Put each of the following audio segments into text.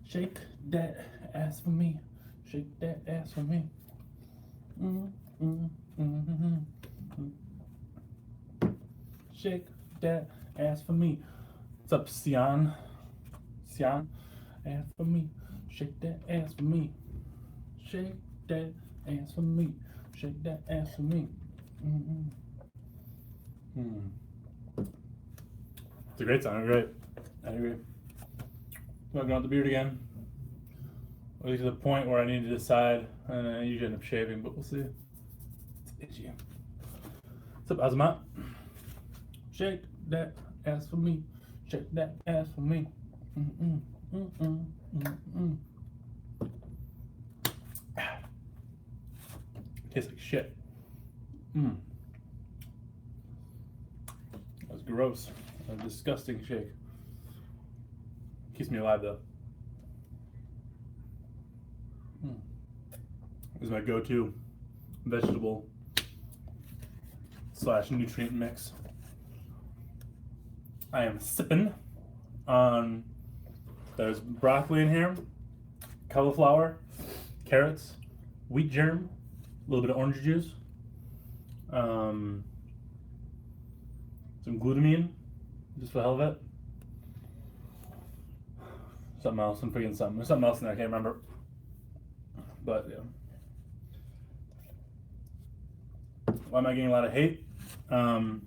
Shake that ass for me. Shake that ass for me. Mm, mm, mm, mm. Shake that ass for me. What's up, Sian? Sian, ass for me. Shake that ass for me. Shake that ass for me. Shake that ass for me. Mm-mm. Mm. It's a great song. Great. I agree. Smoking out the beard again. At least to the point where I need to decide, and I usually end up shaving, but we'll see. It's itchy. What's up, Azamat? Shake that ass for me. Shake that ass for me. Mm-mm. Mm-mm. Mm-mm. Tastes like shit. Mm. That was gross. A disgusting shake. Keeps me alive though. This is my go-to vegetable / nutrient mix. I am sipping on, there's broccoli in here, cauliflower, carrots, wheat germ, a little bit of orange juice, some glutamine, just for the hell of it. Something else, I'm forgetting something. There's something else in there, I can't remember. But yeah. Why am I getting a lot of hate? Bunch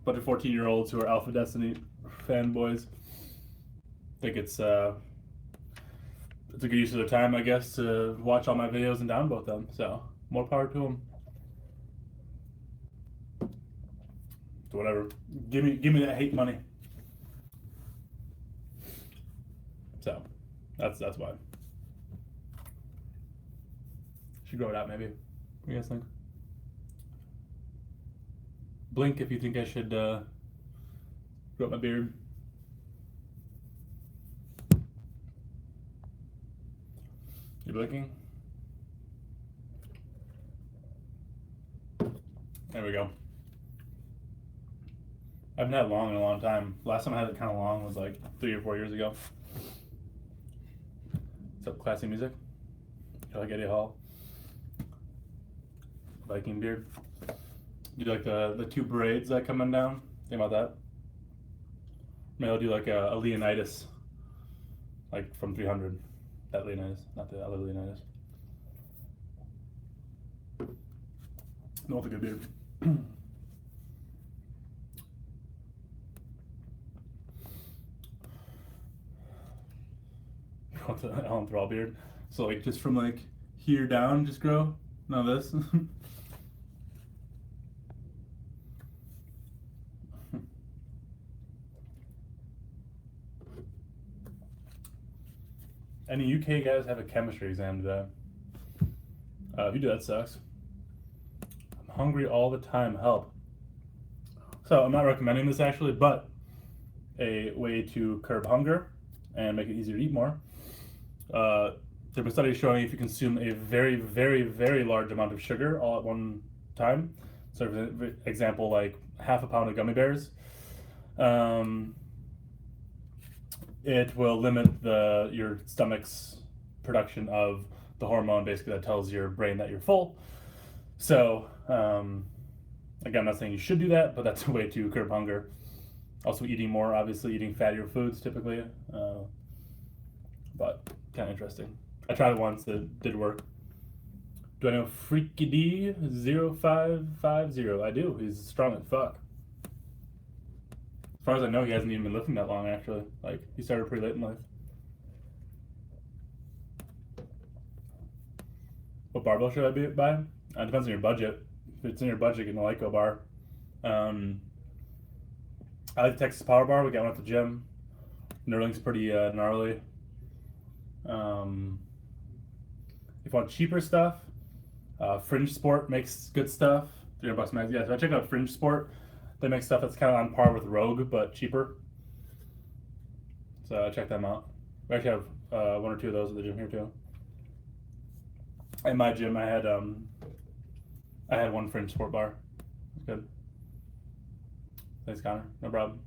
of 14-year-olds who are Alpha Destiny fanboys think it's a good use of their time, I guess, to watch all my videos and downvote them. So more power to them. So whatever. Give me that hate money. So that's why. Should grow it out maybe. What do you guys think? Blink if you think I should grow up my beard. You blinking? There we go. I haven't had long in a long time. Last time I had it kind of long was like 3 or 4 years ago. What's up, classy music? You like Eddie Hall? Viking beard. You like the two braids that coming down? Think about that. Maybe I'll do like a Leonidas, like from 300. That Leonidas, not the other Leonidas. No, with a good beard. Want the Alan Thrall beard? So like just from like here down, just grow? None of this? Any UK guys have a chemistry exam today? If you do, that sucks. I'm hungry all the time. Help. So I'm not recommending this actually, but a way to curb hunger and make it easier to eat more. There have been studies showing if you consume a very, very, very large amount of sugar all at one time, so for example, like half a pound of gummy bears, it will limit your stomach's production of the hormone basically that tells your brain that you're full. So again, I'm not saying you should do that, but that's a way to curb hunger. Also eating more, obviously eating fattier foods typically, but kind of interesting. I tried it once, it did work. Do I know Freaky D 0550? I do, he's strong as fuck. As far as I know, he hasn't even been lifting that long actually. Like, he started pretty late in life. What barbell should I buy? It depends on your budget. If it's in your budget, get an Lyco bar. I like the Texas Power Bar. We got one at the gym. Knurling's pretty gnarly. If you want cheaper stuff, Fringe Sport makes good stuff. $300 max. Yeah, so I check out Fringe Sport. They make stuff that's kind of on par with Rogue, but cheaper. So check them out. We actually have 1 or 2 of those at the gym here too. In my gym, I had one Fringe Sport bar. It's good. Thanks, Connor. No problem.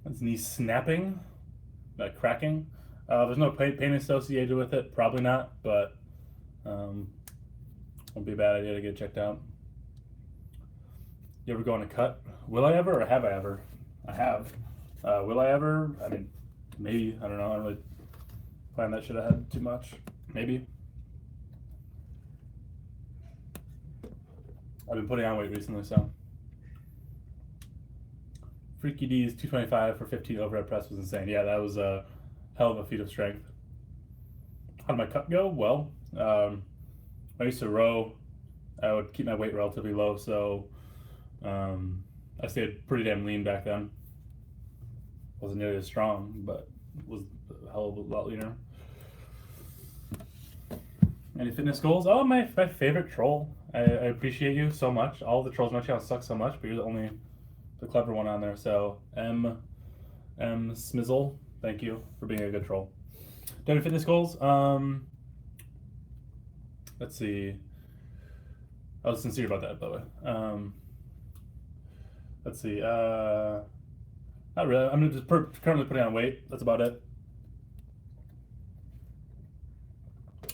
That's knee snapping, like cracking. There's no pain associated with it, probably not, but won't be a bad idea to get checked out. You ever go on a cut? Will I ever, or have I ever? I have. Will I ever? I mean, maybe. I don't know. I don't really plan that shit ahead too much. Maybe. I've been putting on weight recently, so. Freaky D's 225 for 15 overhead press was insane. Yeah, that was a hell of a feat of strength. How did my cut go? Well, I used to row. I would keep my weight relatively low, so I stayed pretty damn lean back then. Wasn't nearly as strong, but was a hell of a lot leaner. Any fitness goals? Oh, my favorite troll. I appreciate you so much. All the trolls on my channel suck so much, but you're the only the clever one on there. So M Smizzle, thank you for being a good troll. Do you have any fitness goals? Let's see. I was sincere about that, by the way. Let's see. Not really. I'm just currently putting on weight. That's about it.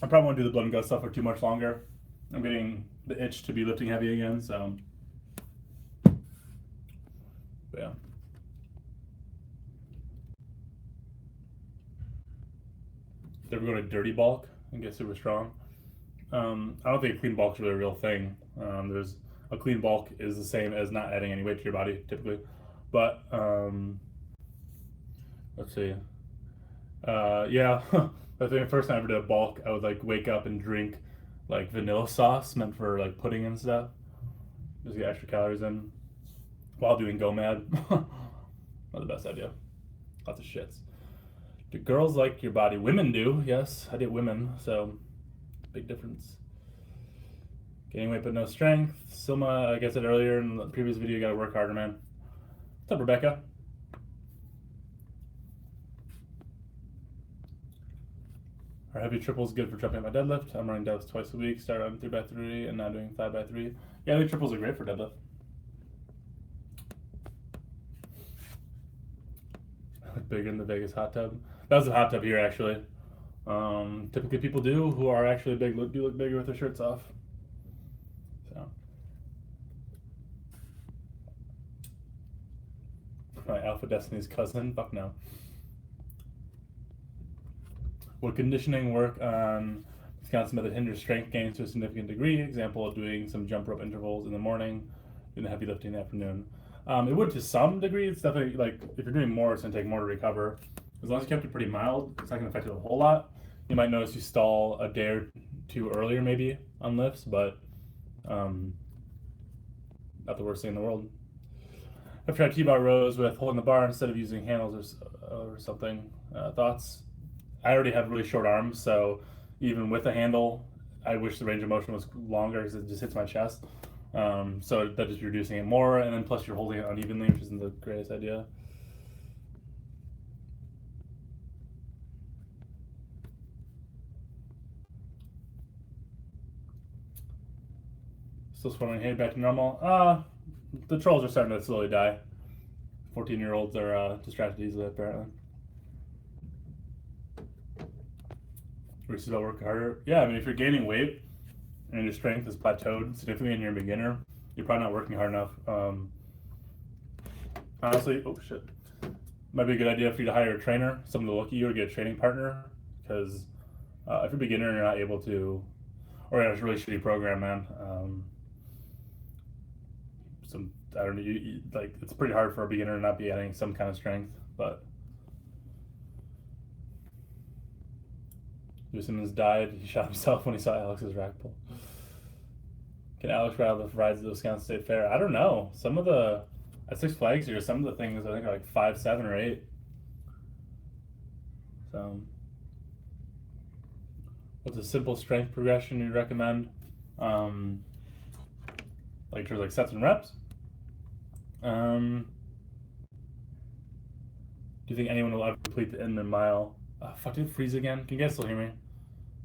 I probably won't do the blood and gut stuff for too much longer. I'm getting the itch to be lifting heavy again, so. But yeah. If we go to dirty bulk and get super strong. I don't think a clean bulk is really a real thing. There's a clean bulk is the same as not adding any weight to your body typically, but let's see. Yeah, I think the first time I ever did a bulk, I would like wake up and drink like vanilla sauce meant for like pudding and stuff, just get extra calories in while doing GoMad. Not the best idea. Lots of shits. Do girls like your body? Women do. Yes, I date women, so big difference. Gaining weight but no strength. Silma, like I said earlier in the previous video, you gotta work harder, man. What's up, Rebecca? Are heavy triples good for jumping at my deadlift? I'm running deadlifts twice a week, started on 3x3 and now doing 5x3. Yeah, I think triples are great for deadlift. I look bigger in the Vegas hot tub. That was a hot tub here, actually. Typically people do who are actually big do look bigger with their shirts off. So. My Alpha Destiny's cousin? Fuck no. Would conditioning work on Wisconsin method hinder strength gains to a significant degree? Example of doing some jump rope intervals in the morning, doing the heavy lifting in the afternoon. It would to some degree. It's definitely like if you're doing more, it's gonna take more to recover. As long as you kept it pretty mild, it's not gonna affect it a whole lot. You might notice you stall a day or two earlier maybe on lifts, but not the worst thing in the world. I've tried T-bar rows with holding the bar instead of using handles or something. Thoughts? I already have really short arms, so even with a handle, I wish the range of motion was longer because it just hits my chest. So that just reducing it more, and then plus you're holding it unevenly, which isn't the greatest idea. Still swimming, hey, back to normal. The trolls are starting to slowly die. 14-year-olds are distracted easily, apparently. Versus I'll work harder. Yeah, I mean, if you're gaining weight and your strength is plateaued significantly and you're a beginner, you're probably not working hard enough. Honestly, oh shit. Might be a good idea for you to hire a trainer, someone to look at you, or get a training partner. Because if you're a beginner and you're not able to, or you have a really shitty program, man. I don't know, like it's pretty hard for a beginner to not be adding some kind of strength, but. Simmons died. He shot himself when he saw Alex's rack pull. Can Alex ride rides the Wisconsin State Fair? I don't know. Some of the at Six Flags here, some of the things I think are like 5, 7, or 8. So, what's a simple strength progression you recommend? Like for like sets and reps. Do you think anyone will ever complete the Inman mile? Fuck, did it freeze again? Can you guys still hear me?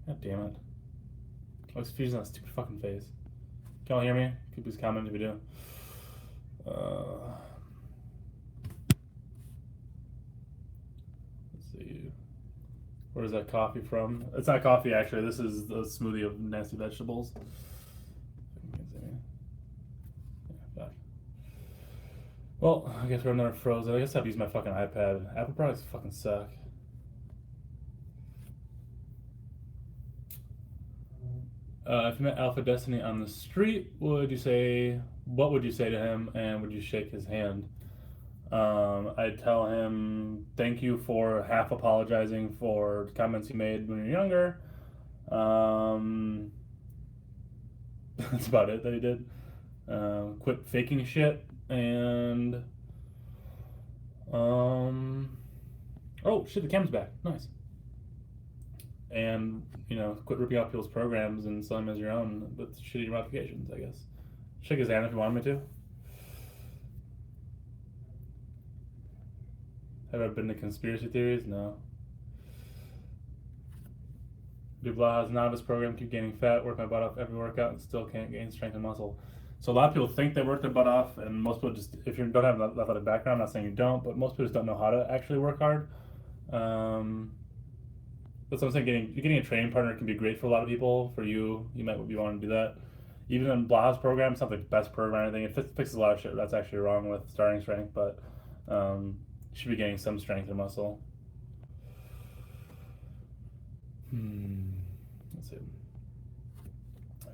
God damn it. Oh, it's freezing on that stupid fucking face. Can y'all hear me? Can you please comment if you do? Where's that coffee from? It's not coffee, actually. This is a smoothie of nasty vegetables. Yeah, well, I guess we're another frozen. I guess I've used my fucking iPad. Apple products fucking suck. If you met Alpha Destiny on the street, what would you say to him, and would you shake his hand? I'd tell him thank you for half apologizing for comments you made when you were younger. That's about it that he did. Quit faking shit, and oh shit, the cam's back. Nice. And quit ripping off people's programs and selling them as your own with shitty modifications, I guess. Shake his hand if you want me to. Have I been to conspiracy theories? No. Do Blaha's novice program keep gaining fat, work my butt off every workout, and still can't gain strength and muscle? So a lot of people think they work their butt off, and most people just, if you don't have an athletic background, I'm not saying you don't, but most people just don't know how to actually work hard. That's what I'm saying. Getting a training partner can be great for a lot of people. For you, you might be wanting to do that. Even in Blaha's program, it's not the best program or anything. It fixes a lot of shit that's actually wrong with starting strength, but you should be getting some strength and muscle. Let's see.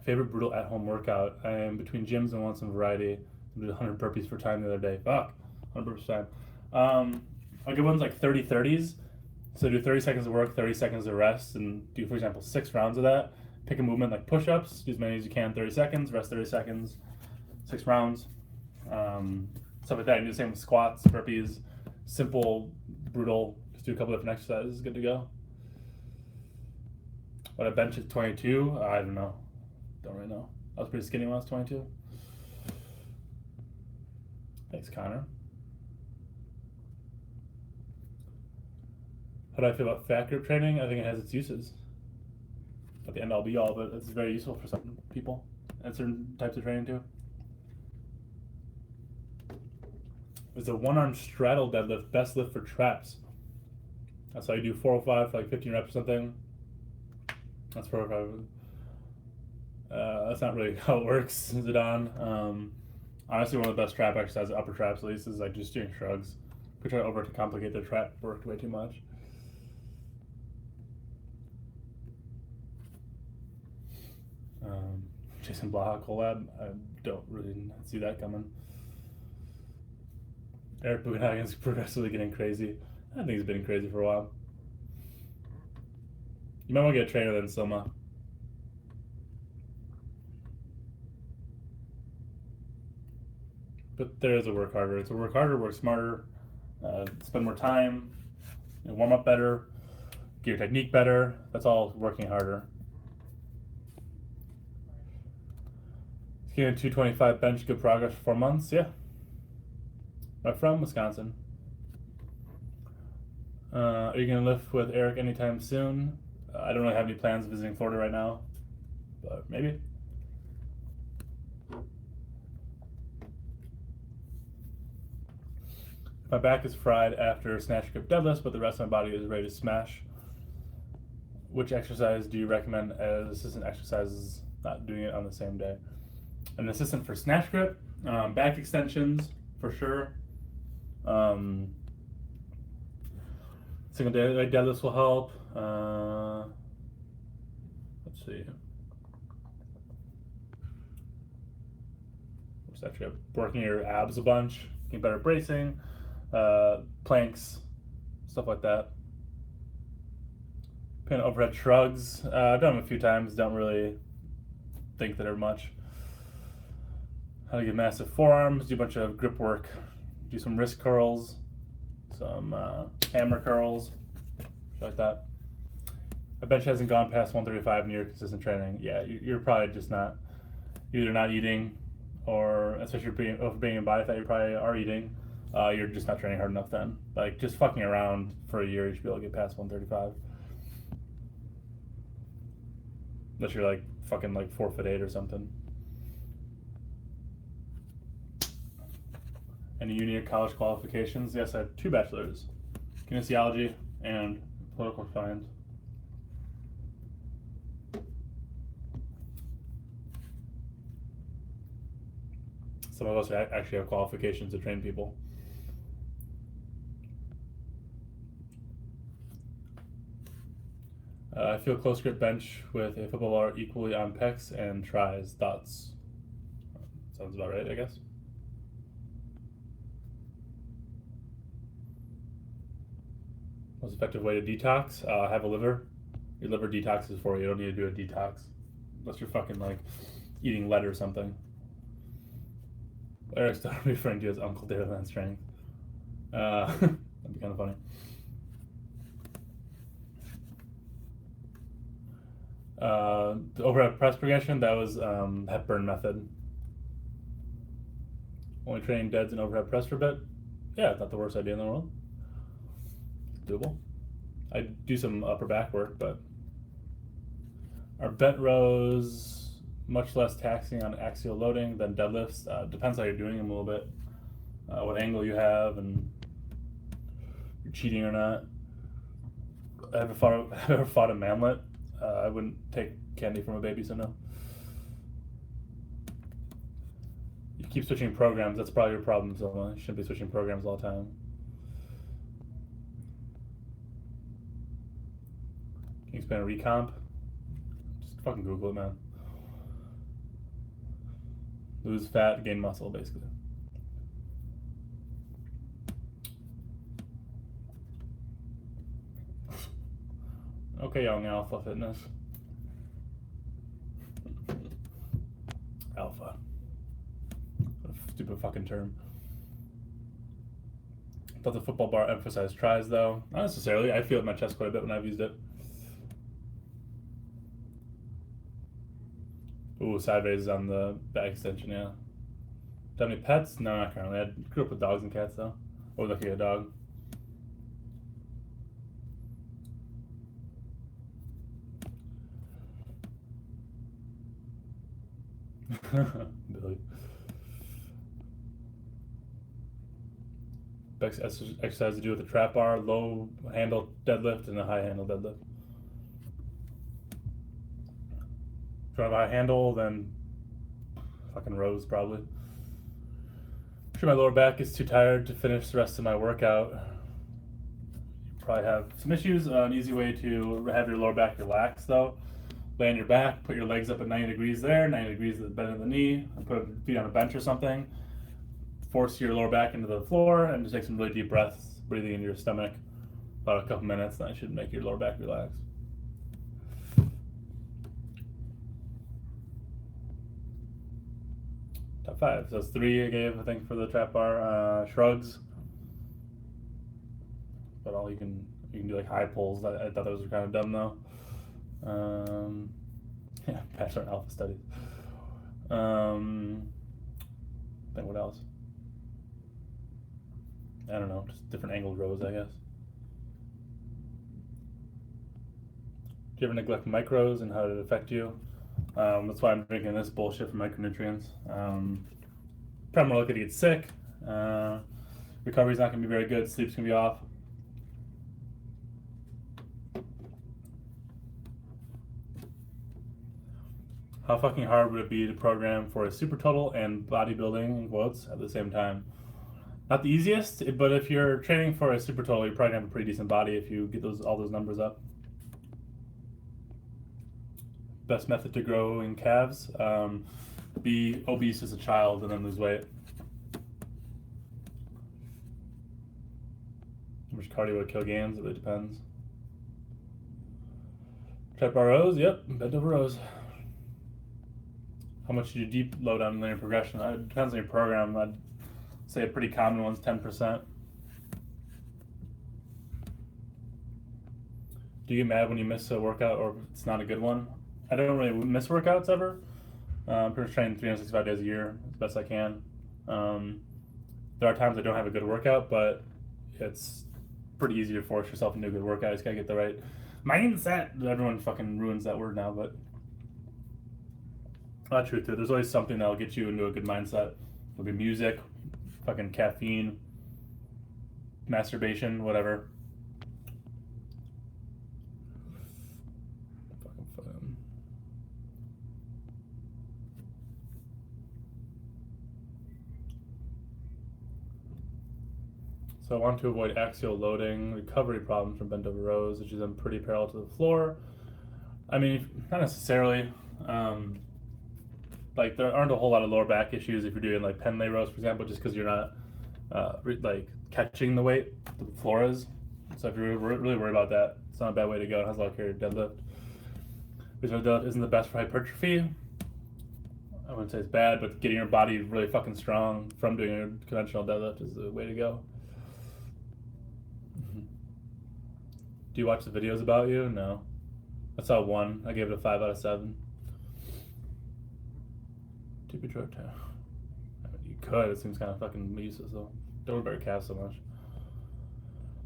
Favorite brutal at-home workout. I am between gyms and want some variety. I did 100 burpees for time the other day. Fuck, 100 burpees for time. A good one's like 30-30s. So do 30 seconds of work, 30 seconds of rest, and do, for example, 6 rounds of that. Pick a movement like push-ups, do as many as you can, 30 seconds, rest 30 seconds, 6 rounds. Stuff like that. You do the same with squats, burpees, simple, brutal. Just do a couple different exercises, good to go. What I bench at 22, I don't know. Don't really know. I was pretty skinny when I was 22. Thanks, Connor. How do I feel about fat group training? I think it has its uses. At the end all be all, but it's very useful for some people and certain types of training too. It's a one-arm straddle deadlift, best lift for traps. That's how you do 405 for like 15 reps or something. That's 405. That's not really how it works, Zidane. Honestly, one of the best trap exercises, upper traps at least, is like just doing shrugs. We try to overcomplicate the trap work way too much. Jason Blaha collab, I don't really see that coming. Eric Bugenhagen's progressively getting crazy. I think he's been crazy for a while. You might want to get a trainer than Soma. But there is a work harder. It's a work harder, work smarter, spend more time, warm up better, get your technique better. That's all working harder. Getting a 225 bench, good progress for 4 months, yeah. I'm from Wisconsin. Are you going to lift with Eric anytime soon? I don't really have any plans of visiting Florida right now, but maybe. My back is fried after snatch grip deadlifts, but the rest of my body is ready to smash. Which exercise do you recommend as assistant exercises, not doing it on the same day? An assistant for snatch grip, back extensions for sure. Single day deadlifts will help. Let's see. What's that trip? Working your abs a bunch, getting better bracing, planks, stuff like that. Pin overhead shrugs. I've done them a few times. Don't really think that are much. How to get massive forearms, do a bunch of grip work, do some wrist curls, some hammer curls, like that. I bet you hasn't gone past 135 in your consistent training. Yeah, you're probably just either not eating, or especially if being in body fat, you probably are eating. You're just not training hard enough then. Like just fucking around for a year, you should be able to get past 135. Unless you're like fucking like 4'8" or something. Any uni or college qualifications? Yes, I have 2 bachelors, kinesiology and political science. Some of us actually have qualifications to train people. I feel close grip bench with a football bar equally on pecs and tries. Thoughts? Sounds about right, I guess. Most effective way to detox? Have a liver. Your liver detoxes for you. You don't need to do a detox unless you're fucking like eating lead or something. Eric's not referring to his Uncle Dataland strength. That'd be kind of funny. The overhead press progression, that was Hepburn method. Only training deads and overhead press for a bit. Yeah, it's not the worst idea in the world. It's doable. I do some upper back work, but our bent rows, much less taxing on axial loading than deadlifts. Depends how you're doing them a little bit. What angle you have and you're cheating or not. Have you ever fought a manlet? I wouldn't take candy from a baby, so no. You keep switching programs, that's probably your problem, so you shouldn't be switching programs all the time. Can you expand a recomp? Just fucking Google it, man. Lose fat, gain muscle, basically. Okay, young Alpha Fitness. Alpha. What a stupid fucking term. I thought the football bar emphasized tries, though. Not necessarily. I feel it in my chest quite a bit when I've used it. Ooh, sideways on the back extension, yeah. Do you have any pets? No, not currently. I grew up with dogs and cats, though. Or looking at a dog. Billy. Best exercise to do with the trap bar, low handle deadlift, and a high handle deadlift. If you have a high handle, then fucking rows probably. I'm sure my lower back is too tired to finish the rest of my workout. You probably have some issues. An easy way to have your lower back relax, though. Lay on your back, put your legs up at 90 degrees there, 90 degrees at the bend of the knee, and put your feet on a bench or something. Force your lower back into the floor and just take some really deep breaths, breathing into your stomach. About a couple minutes, that should make your lower back relax. Top 5. So that's 3 I gave, I think, for the trap bar. Shrugs. But all you can do like high pulls. I thought those were kind of dumb though. Yeah, bachelor in alpha studies. Then what else? I don't know, just different angled rows, I guess. Do you ever neglect micros and how did it affect you? That's why I'm drinking this bullshit for micronutrients. Probably more likely to get sick. Recovery's not going to be very good. Sleep's going to be off. How fucking hard would it be to program for a super total and bodybuilding, in quotes, at the same time? Not the easiest, but if you're training for a super total, you're probably going to have a pretty decent body if you get all those numbers up. Best method to grow in calves? Be obese as a child and then lose weight. How much cardio would kill gains? It really depends. Trap bar rows? Yep, bent over rows. How much do you deep load on linear progression? It depends on your program. I'd say a pretty common one's 10%. Do you get mad when you miss a workout or it's not a good one? I don't really miss workouts ever. I'm pretty much training 365 days a year as best I can. There are times I don't have a good workout, but it's pretty easy to force yourself into a good workout. You just gotta get the right mindset. Everyone fucking ruins that word now, but not true too. There's always something that'll get you into a good mindset. It'll be music, fucking caffeine, masturbation, whatever. Fucking fun. So I want to avoid axial loading, recovery problems from bent over rows, which is then pretty parallel to the floor. I mean, not necessarily. Like there aren't a whole lot of lower back issues if you're doing like pen lay rows, for example, just because you're not like catching the weight the floor is. So if you're really worried about that, it's not a bad way to go. It has a lot of carry deadlift. Reserve deadlift isn't the best for hypertrophy. I wouldn't say it's bad, but getting your body really fucking strong from doing a conventional deadlift is the way to go. Do you watch the videos about you? No. I saw one. I gave it a 5 out of 7. I mean, you could. It seems kind of fucking useless though. Don't worry about your calves so much.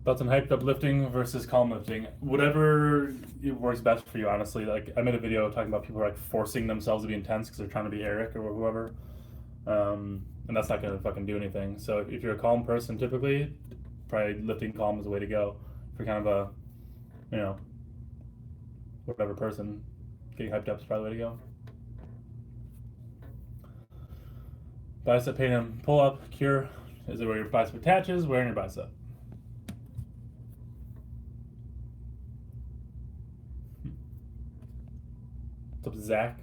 Thoughts on hyped up lifting versus calm lifting? Whatever works best for you, honestly. Like I made a video talking about people like forcing themselves to be intense because they're trying to be Eric or whoever, and that's not gonna fucking do anything. So if you're a calm person, typically, probably lifting calm is the way to go. If you're kind of a, whatever person, getting hyped up is probably the way to go. Bicep pain and pull up cure. Is it where your bicep attaches? Where in your bicep? What's up, Zach?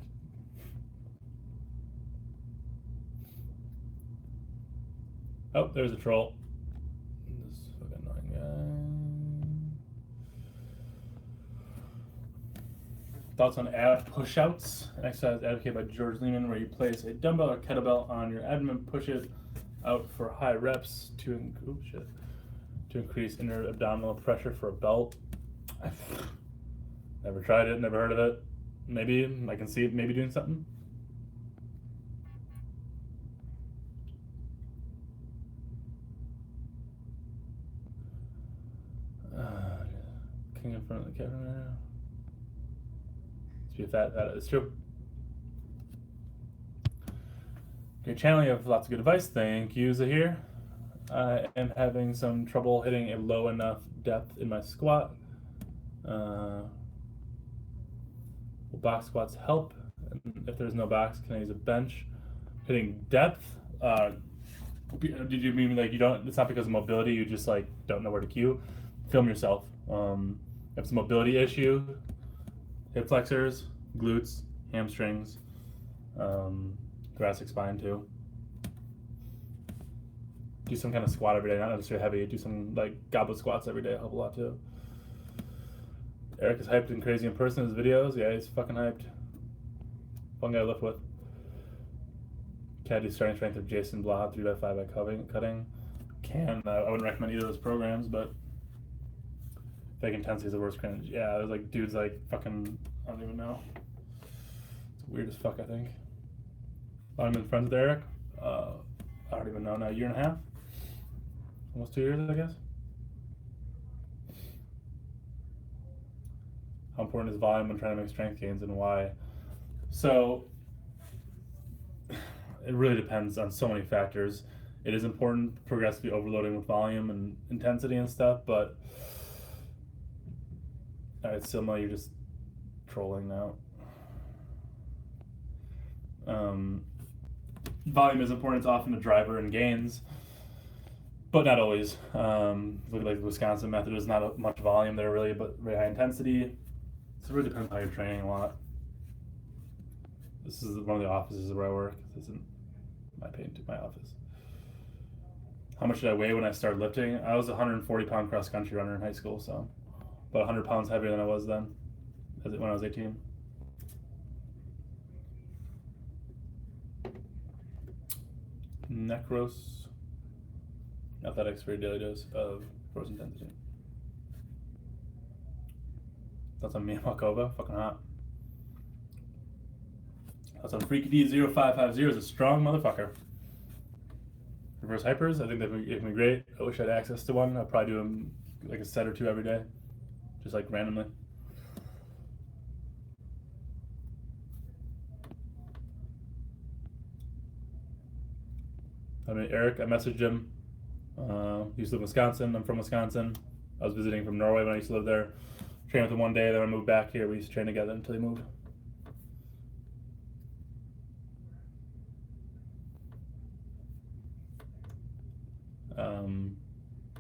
Oh, there's a troll. This fucking annoying guy. Thoughts on ab push-outs? An exercise advocated by George Lehman, where you place a dumbbell or kettlebell on your abdomen, push it out for high reps to increase inner abdominal pressure for a belt. I've never tried it, never heard of it. Maybe I can see it maybe doing something. King in front of the camera. See if that is true. Your channel, you have lots of good advice. Thank you, Zahir. I am having some trouble hitting a low enough depth in my squat. Will box squats help? And if there's no box, can I use a bench? Hitting depth. Did you mean like you don't? It's not because of mobility. You just like don't know where to cue. Film yourself. If it's a mobility issue, hip flexors, glutes, hamstrings, thoracic spine too. Do some kind of squat every day, not necessarily heavy. Do some like goblet squats every day, help a lot too. Eric is hyped and crazy in person in his videos. Yeah, he's fucking hyped. Fun guy to lift with. Can I do starting strength of Jason Blah 3x5 by cutting? Can. I wouldn't recommend either of those programs, but fake intensity is the worst cringe. Yeah, there's like dudes like fucking, I don't even know. It's weird as fuck, I think. I've been friends with Eric. I don't even know now, a year and a half? Almost 2 years, I guess. How important is volume when trying to make strength gains and why? So, it really depends on so many factors. It is important progressively overloading with volume and intensity and stuff, but alright, Silma, you're just trolling now. Volume is important. It's often a driver in gains, but not always. Look at like the Wisconsin method. There's not much volume there really, but very high intensity. So it really depends on how you're training a lot. This is one of the offices where I work. This isn't my office. How much did I weigh when I started lifting? I was a 140-pound cross-country runner in high school, so about 100 pounds heavier than I was then, when I was 18. Necros athletics for your daily dose of force intensity. That's on Mia Malkova, fucking hot. That's on Freaky D0550, is a strong motherfucker. Reverse hypers, I think they can be great. I wish I had access to one. I'd probably do them like a set or two every day, just like randomly. I mean, Eric, I messaged him. He used to live in Wisconsin. I'm from Wisconsin. I was visiting from Norway when I used to live there. Trained with him one day, then I moved back here. We used to train together until he moved.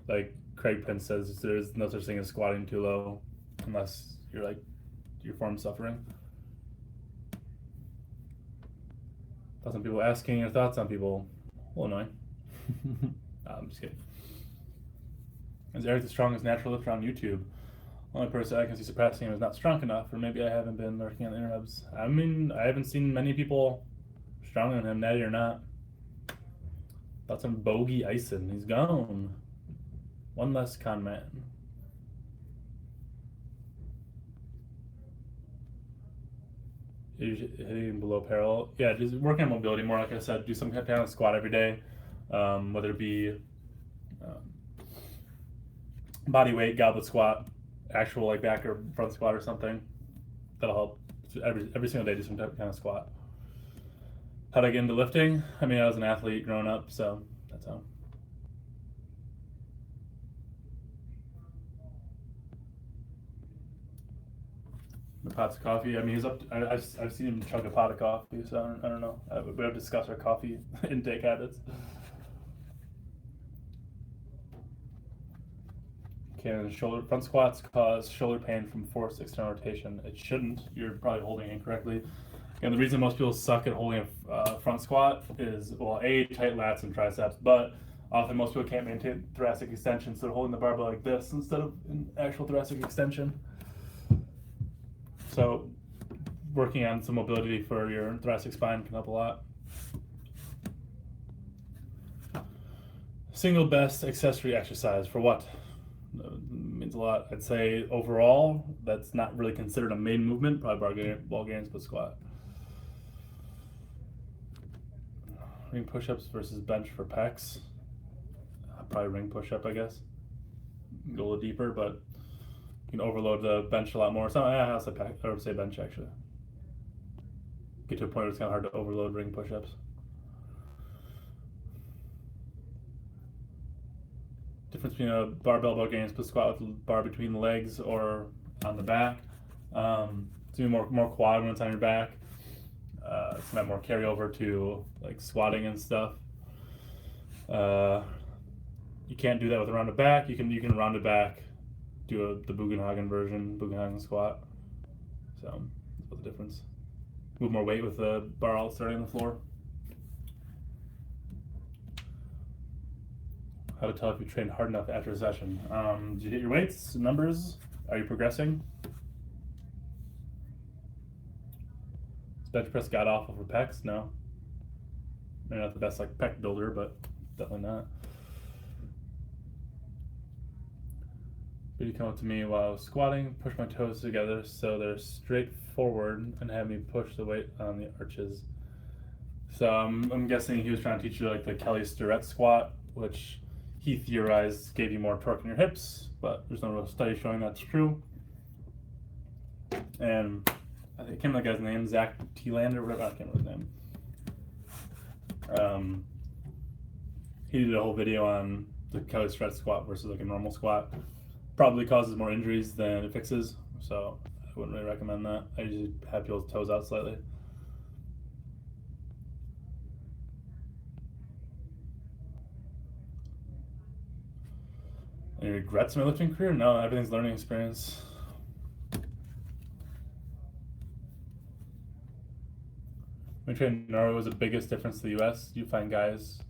like Craig Prince says, there's no such thing as squatting too low, unless you're like your form's suffering. Some people asking your thoughts on people. A little annoying. I'm just kidding. Is Eric the strongest natural lifter on YouTube? Only person I can see surpassing him is not strong enough, or maybe I haven't been lurking on the interwebs. I mean, I haven't seen many people stronger than him, natty or not. Thoughts on Bogey Ison? He's gone. One less con man. Hitting below parallel. Yeah, just working on mobility more. Like I said, do some kind of squat every day, whether it be body weight, goblet squat, actual like back or front squat or something. That'll help. Every single day, do some kind of squat. How did I get into lifting? I mean, I was an athlete growing up, so that's how. The pots of coffee. I mean, he's up. I've seen him chug a pot of coffee, so I don't know. We have to discuss our coffee intake habits. Can front squats cause shoulder pain from forced external rotation? It shouldn't. You're probably holding incorrectly. And the reason most people suck at holding a front squat is, well, A, tight lats and triceps, but often most people can't maintain thoracic extension, so they're holding the barbell like this instead of an actual thoracic extension. So working on some mobility for your thoracic spine can help a lot. Single best accessory exercise for what? Means a lot. I'd say overall, that's not really considered a main movement. Probably Bulgarian split squat. Ring push-ups versus bench for pecs. Probably ring push-up, I guess. Go a little deeper, but you can overload the bench a lot more. So I would say bench actually. Get to a point where it's kind of hard to overload ring push-ups. Difference between a barbell Bulgarian split squat with bar between the legs or on the back. It's more quad when it's on your back. It's got more carryover to like squatting and stuff. You can't do that with a rounded back. You can round it back, do the Bugenhagen version, Bugenhagen squat. So that's what the difference. Move more weight with the bar all starting on the floor. How to tell if you trained hard enough after a session. Did you hit your weights, numbers? Are you progressing? Is bench press god awful for pecs? No. Maybe not the best like pec builder, but definitely not. But you come up to me while I was squatting, push my toes together so they're straight forward and have me push the weight on the arches. So I'm guessing he was trying to teach you like the Kelly Starrett squat, which he theorized gave you more torque in your hips, but there's no real study showing that's true. And I can't remember the guy's name, Zach T-Land or whatever, I can't remember his name. He did a whole video on the Kelly Starrett squat versus like a normal squat. Probably causes more injuries than it fixes, so I wouldn't really recommend that. I usually have people's toes out slightly. Any regrets in my lifting career? No, everything's learning experience. When I trained in Norway, was the biggest difference to the US? Do you find guys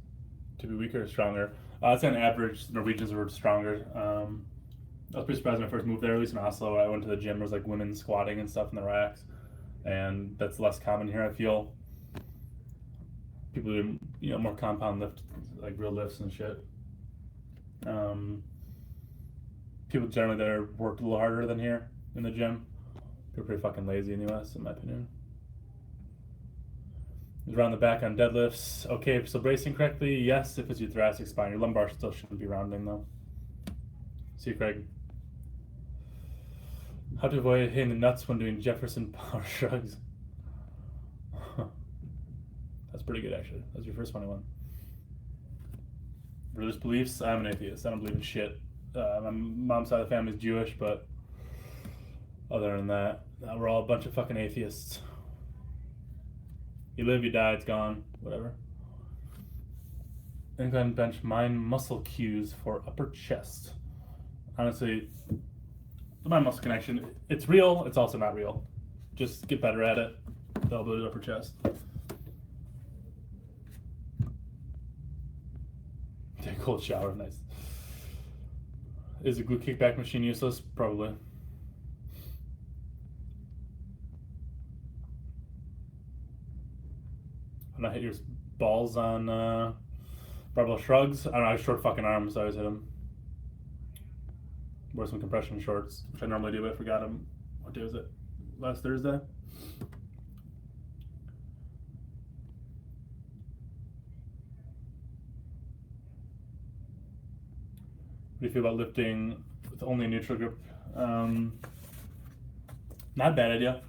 to be weaker or stronger? I'd say on average, Norwegians were stronger. I was pretty surprised when I first moved there, at least in Oslo. I went to the gym, there was like women squatting and stuff in the racks, and that's less common here, I feel. People do, more compound lift, like real lifts and shit. People generally there worked a little harder than here in the gym. They're pretty fucking lazy in the US, in my opinion. Around the back on deadlifts. Okay, if you're still bracing correctly, yes, if it's your thoracic spine. Your lumbar still shouldn't be rounding though. See you, Craig. How to avoid hitting the nuts when doing Jefferson power shrugs. That's pretty good, actually. That's your first funny one. Religious beliefs? I'm an atheist. I don't believe in shit. My mom's side of the family is Jewish, but other than that, we're all a bunch of fucking atheists. You live, you die, it's gone, whatever. incline bench mind muscle cues for upper chest. Honestly, the mind muscle connection, it's real, it's also not real. Just get better at it. That'll build your upper chest. Take a cold shower, nice. Is a glute kickback machine useless? Probably. I'm not hit your balls on barbell shrugs. I don't know, I have short fucking arms, so I always hit them. Wear some compression shorts, which I normally do, but I forgot them. What day was it? Last Thursday? What do you feel about lifting with only a neutral grip? Not a bad idea.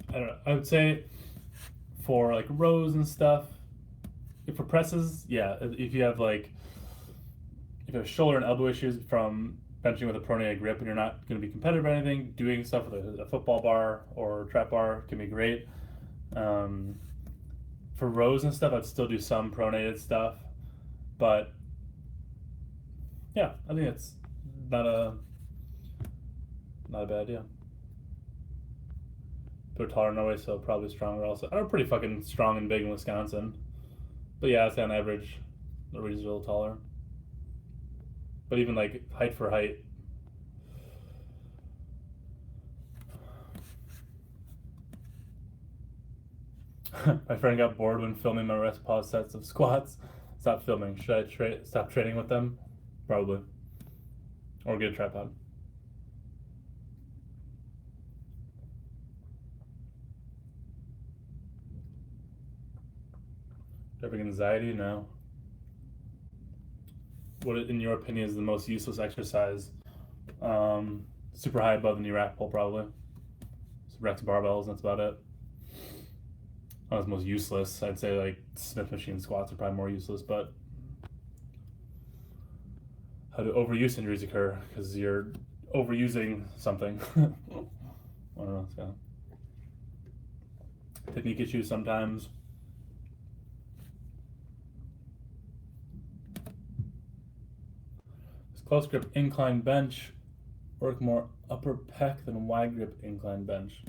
I don't know. I would say for like rows and stuff, if for presses, yeah. If you have shoulder and elbow issues from benching with a pronated grip and you're not going to be competitive or anything, doing stuff with a football bar or trap bar can be great. For rows and stuff, I'd still do some pronated stuff, but yeah, I think it's not a bad idea. They're taller in Norway, so probably stronger also. I'm pretty fucking strong and big in Wisconsin. But yeah, I'd say on average, Norwegians are a little taller. But even like height for height. My friend got bored when filming my rest pause sets of squats. Stop filming. Should I stop training with them? Probably. Or get a tripod. Do I have anxiety? No. What, in your opinion, is the most useless exercise? Super high above the knee rack pull, probably. So Rex barbells, that's about it. Not as most useless. I'd say like Smith machine squats are probably more useless, but how do overuse injuries occur? Because you're overusing something. I don't know. It's kind of technique issues sometimes. Does close grip incline bench work more upper pec than wide grip incline bench?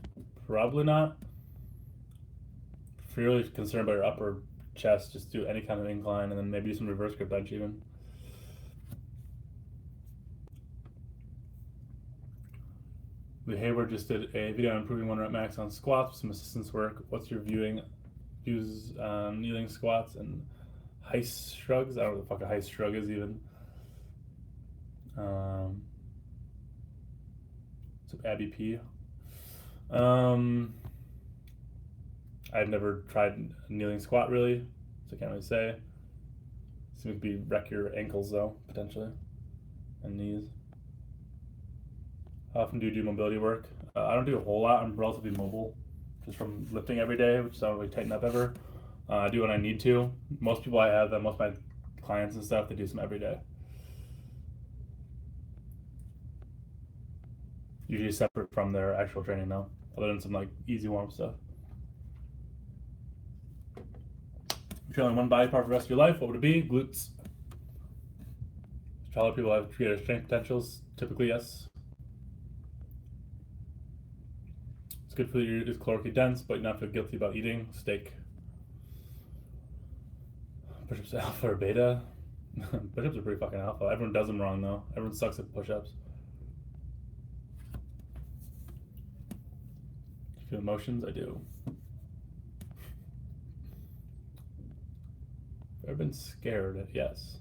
Probably not. If you're really concerned about your upper chest, just do any kind of incline and then maybe do some reverse grip bench even. Lee Hayward just did a video on improving 1 rep max on squats with some assistance work. What's your views on kneeling squats and heist shrugs? I don't know what the fuck a heist shrug is even. What's up, Abby P? I've never tried a kneeling squat really, so I can't really say. Seems to be wreck your ankles though, potentially, and knees. How often do you do mobility work? I don't do a whole lot. I'm relatively mobile, just from lifting every day, which I don't really tighten up ever. I do when I need to. Most people I have, most of my clients and stuff, they do some every day. Usually separate from their actual training though, other than some like easy warm stuff. If you're only one body part for the rest of your life, what would it be? Glutes. Taller people have greater strength potentials. Typically, yes. It's good for you. It's calorically dense, but you not feel guilty about eating steak. Push-ups alpha or beta? Push-ups are pretty fucking alpha. Everyone does them wrong though. Everyone sucks at push-ups. Do you feel emotions? I do. I've been scared, yes.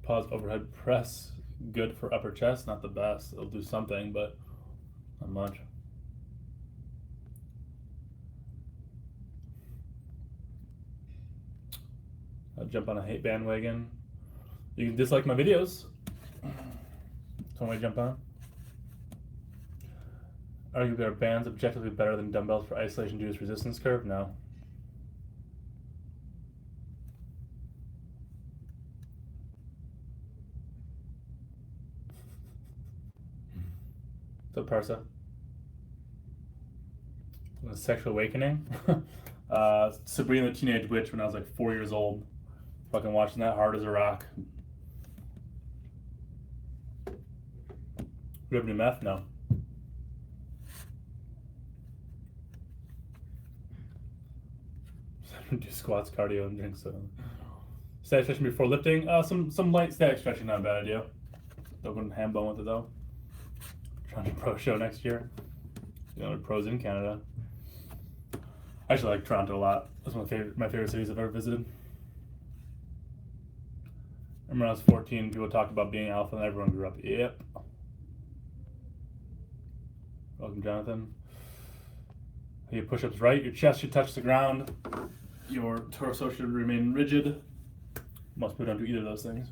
Pause overhead press, good for upper chest, not the best. It'll do something, but not much. I'll jump on a hate bandwagon. You can dislike my videos. That's one way to jump on. Arguably, are bands objectively better than dumbbells for isolation due to its resistance curve? No. So Parsa. Sexual awakening. Sabrina the Teenage Witch when I was like 4 years old. Fucking watching that hard as a rock. You ever do meth? No. Do squats, cardio, and drink so. Static stretching before lifting. Some light static stretching, not a bad idea. Don't go ham bone with it though. Trying to pro show next year. You know, pros in Canada. I actually like Toronto a lot. That's my favorite cities I've ever visited. I remember when I was 14, people talked about being alpha and everyone grew up. Yep. Welcome, Jonathan. Your push-ups right. Your chest should touch the ground. Your torso should remain rigid. Most people don't do either of those things.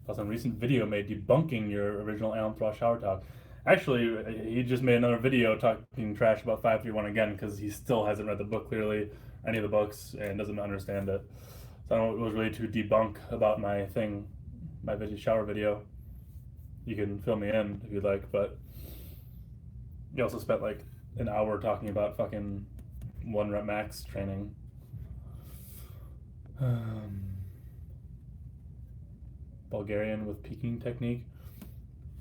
Saw some recent video made debunking your original Alan Thross shower talk. Actually, he just made another video talking trash about 531 again because he still hasn't read the book clearly, any of the books, and doesn't understand it. So I don't know what it was really to debunk about my thing, my shower video. You can fill me in if you'd like, but he also spent like an hour talking about fucking 1 rep max training. Bulgarian with peaking technique.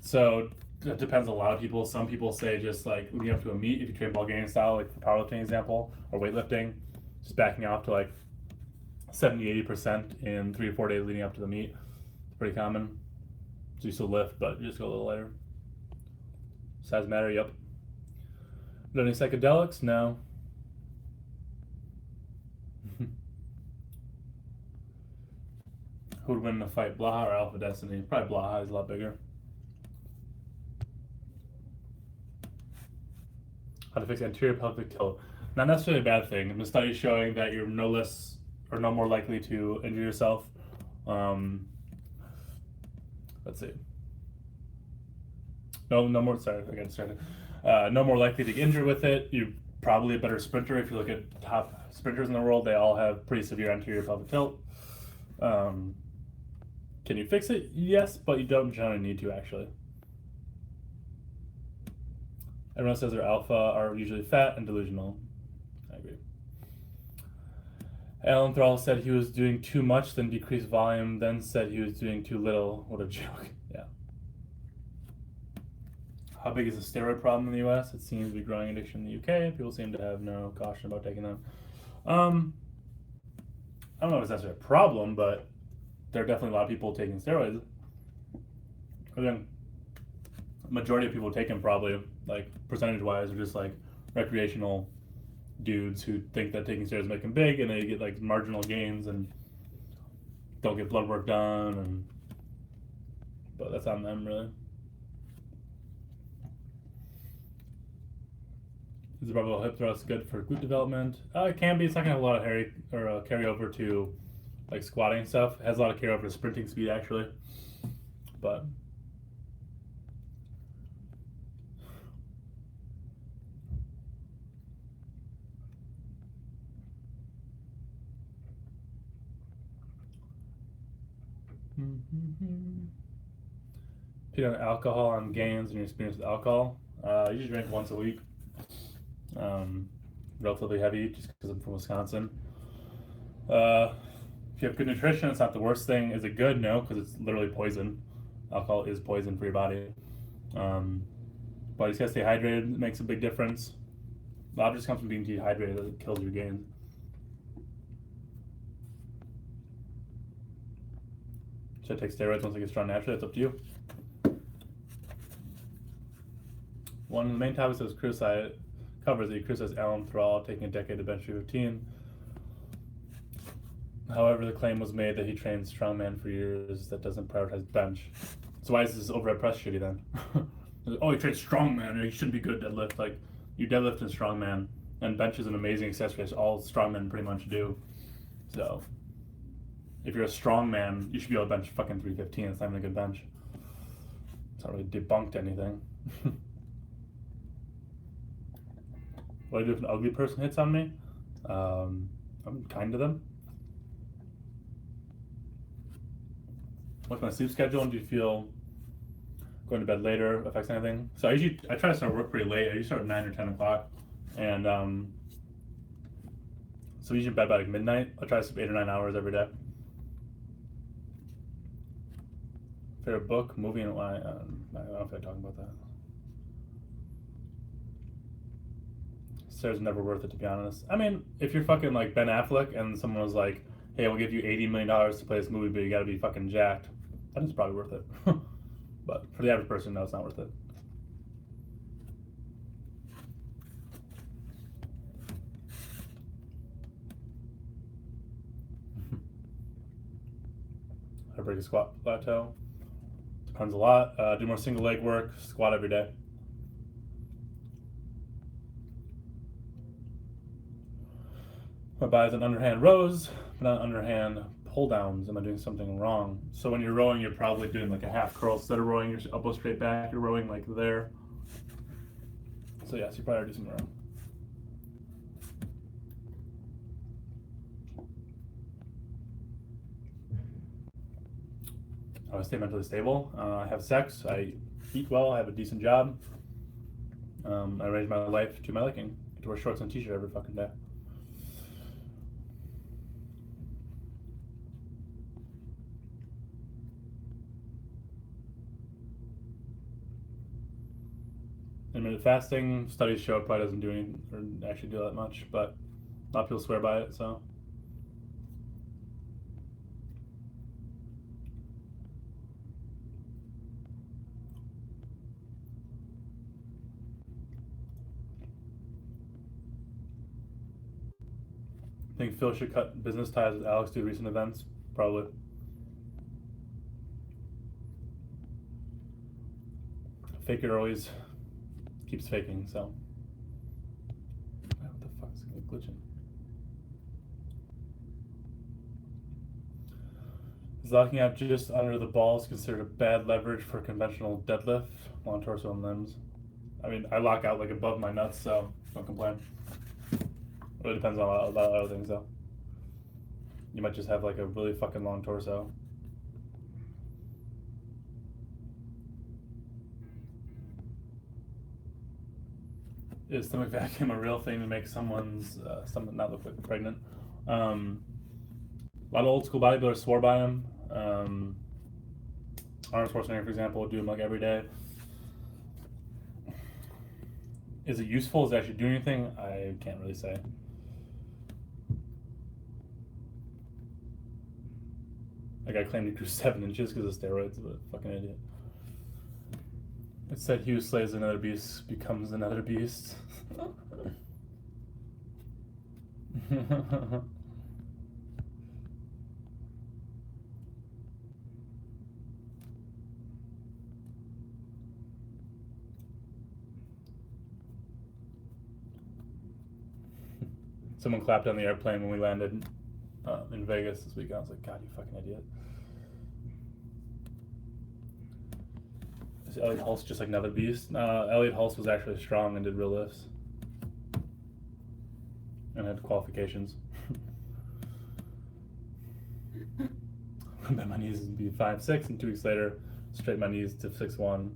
So it depends on a lot of people. Some people say just like leading up to a meet, if you train Bulgarian style, like for powerlifting example, or weightlifting, just backing off to like 70-80% in 3 or 4 days leading up to the meet. It's pretty common. So you still lift, but you just go a little lighter. Size matter, yep. Done any psychedelics? No. Who would win in a fight, Blaha or Alpha Destiny? Probably Blaha is a lot bigger. How to fix anterior pelvic tilt. Not necessarily a bad thing. The study showing that you're no less or no more likely to injure yourself. Let's see. No more. Sorry, I got distracted. No more likely to get injured with it. You're probably a better sprinter. If you look at top sprinters in the world, they all have pretty severe anterior pelvic tilt. Can you fix it? Yes, but you don't generally need to actually. Everyone says their alpha are usually fat and delusional. I agree. Alan Thrall said he was doing too much, then decreased volume, then said he was doing too little. What a joke. Yeah. How big is the steroid problem in the US? It seems to be growing addiction in the UK. People seem to have no caution about taking them. I don't know if it's necessarily a problem, but there are definitely a lot of people taking steroids. Again, majority of people taking probably, like percentage-wise, are just like recreational dudes who think that taking steroids make them big, and they get like marginal gains and don't get blood work done, but that's on them really. Is the barbell hip thrust good for glute development? It can be. It's not gonna have a lot of carryover to like squatting stuff. It has a lot of carryover to sprinting speed actually, but if you don't alcohol on gains and your experience with alcohol, I usually drink once a week. Relatively heavy just because I'm from Wisconsin. If you have good nutrition, it's not the worst thing. Is it good? No, because it's literally poison. Alcohol is poison for your body. But you just gotta stay hydrated. It makes a big difference. A lot of it just comes from being dehydrated. It kills your gains. Should I take steroids once I get strong naturally? That's up to you. One of the main topics that was criticized covers that he criticized Alan Thrall taking a decade to bench 15. However, the claim was made that he trained strongman for years that doesn't prioritize bench. So why is this overhead press shitty then? Oh, he trains strongman, he shouldn't be good at deadlift. Like, you deadlift in strongman, and bench is an amazing accessory, as all strongmen pretty much do. So, if you're a strongman, you should be able to bench fucking 315. It's not even a good bench. It's not really debunked anything. What do I do if an ugly person hits on me? I'm kind to them. What's my sleep schedule, and do you feel going to bed later affects anything. So I try to start work pretty late. I usually start at 9 or 10 o'clock, and so usually bed by like midnight. I try to sleep 8 or 9 hours every day. Favorite book, movie, and why? I don't know if I'm talking about that. Sarah's never worth it, to be honest. I mean, if you're fucking like Ben Affleck and someone was like, "Hey, we'll give you $80 million to play this movie, but you got to be fucking jacked," then it's probably worth it. But for the average person, no, it's not worth it. I break a squat plateau. Depends a lot. Do more single leg work. Squat every day. My body's an underhand rows, but not underhand pull downs. Am I doing something wrong? So when you're rowing, you're probably doing like a half curl. Instead of rowing your elbow straight back, you're rowing like there. So yes, you probably are doing something wrong. I stay mentally stable. I have sex. I eat well. I have a decent job. I arrange my life to my liking. I get to wear shorts and t-shirt every fucking day. Intermittent fasting, studies show it probably doesn't do any, or actually do that much, but a lot of people swear by it, so. I think Phil should cut business ties with Alex due to recent events, probably. Faker always keeps faking, so. What the fuck is glitching? Is locking out just under the balls considered a bad leverage for conventional deadlift? Long torso and limbs. I mean, I lock out like above my nuts, so don't complain. It really depends on a lot of other things, though. You might just have like a really fucking long torso. Is stomach vacuum a real thing to make someone's stomach not look like pregnant? A lot of old school bodybuilders swore by him. Arnold Schwarzenegger, for example, would do them like every day. Is it useful? Is it actually doing anything? I can't really say. Like I claimed he grew 7 inches because of steroids, but fucking idiot. It said he who slays another beast becomes another beast. Someone clapped on the airplane when we landed in Vegas this week. I was like, God, you fucking idiot. Is Elliot Hulse just like another beast? Elliot Hulse was actually strong and did real lifts. And had qualifications. I bet my knees would be 5'6", and 2 weeks later, straight my knees to 6'1".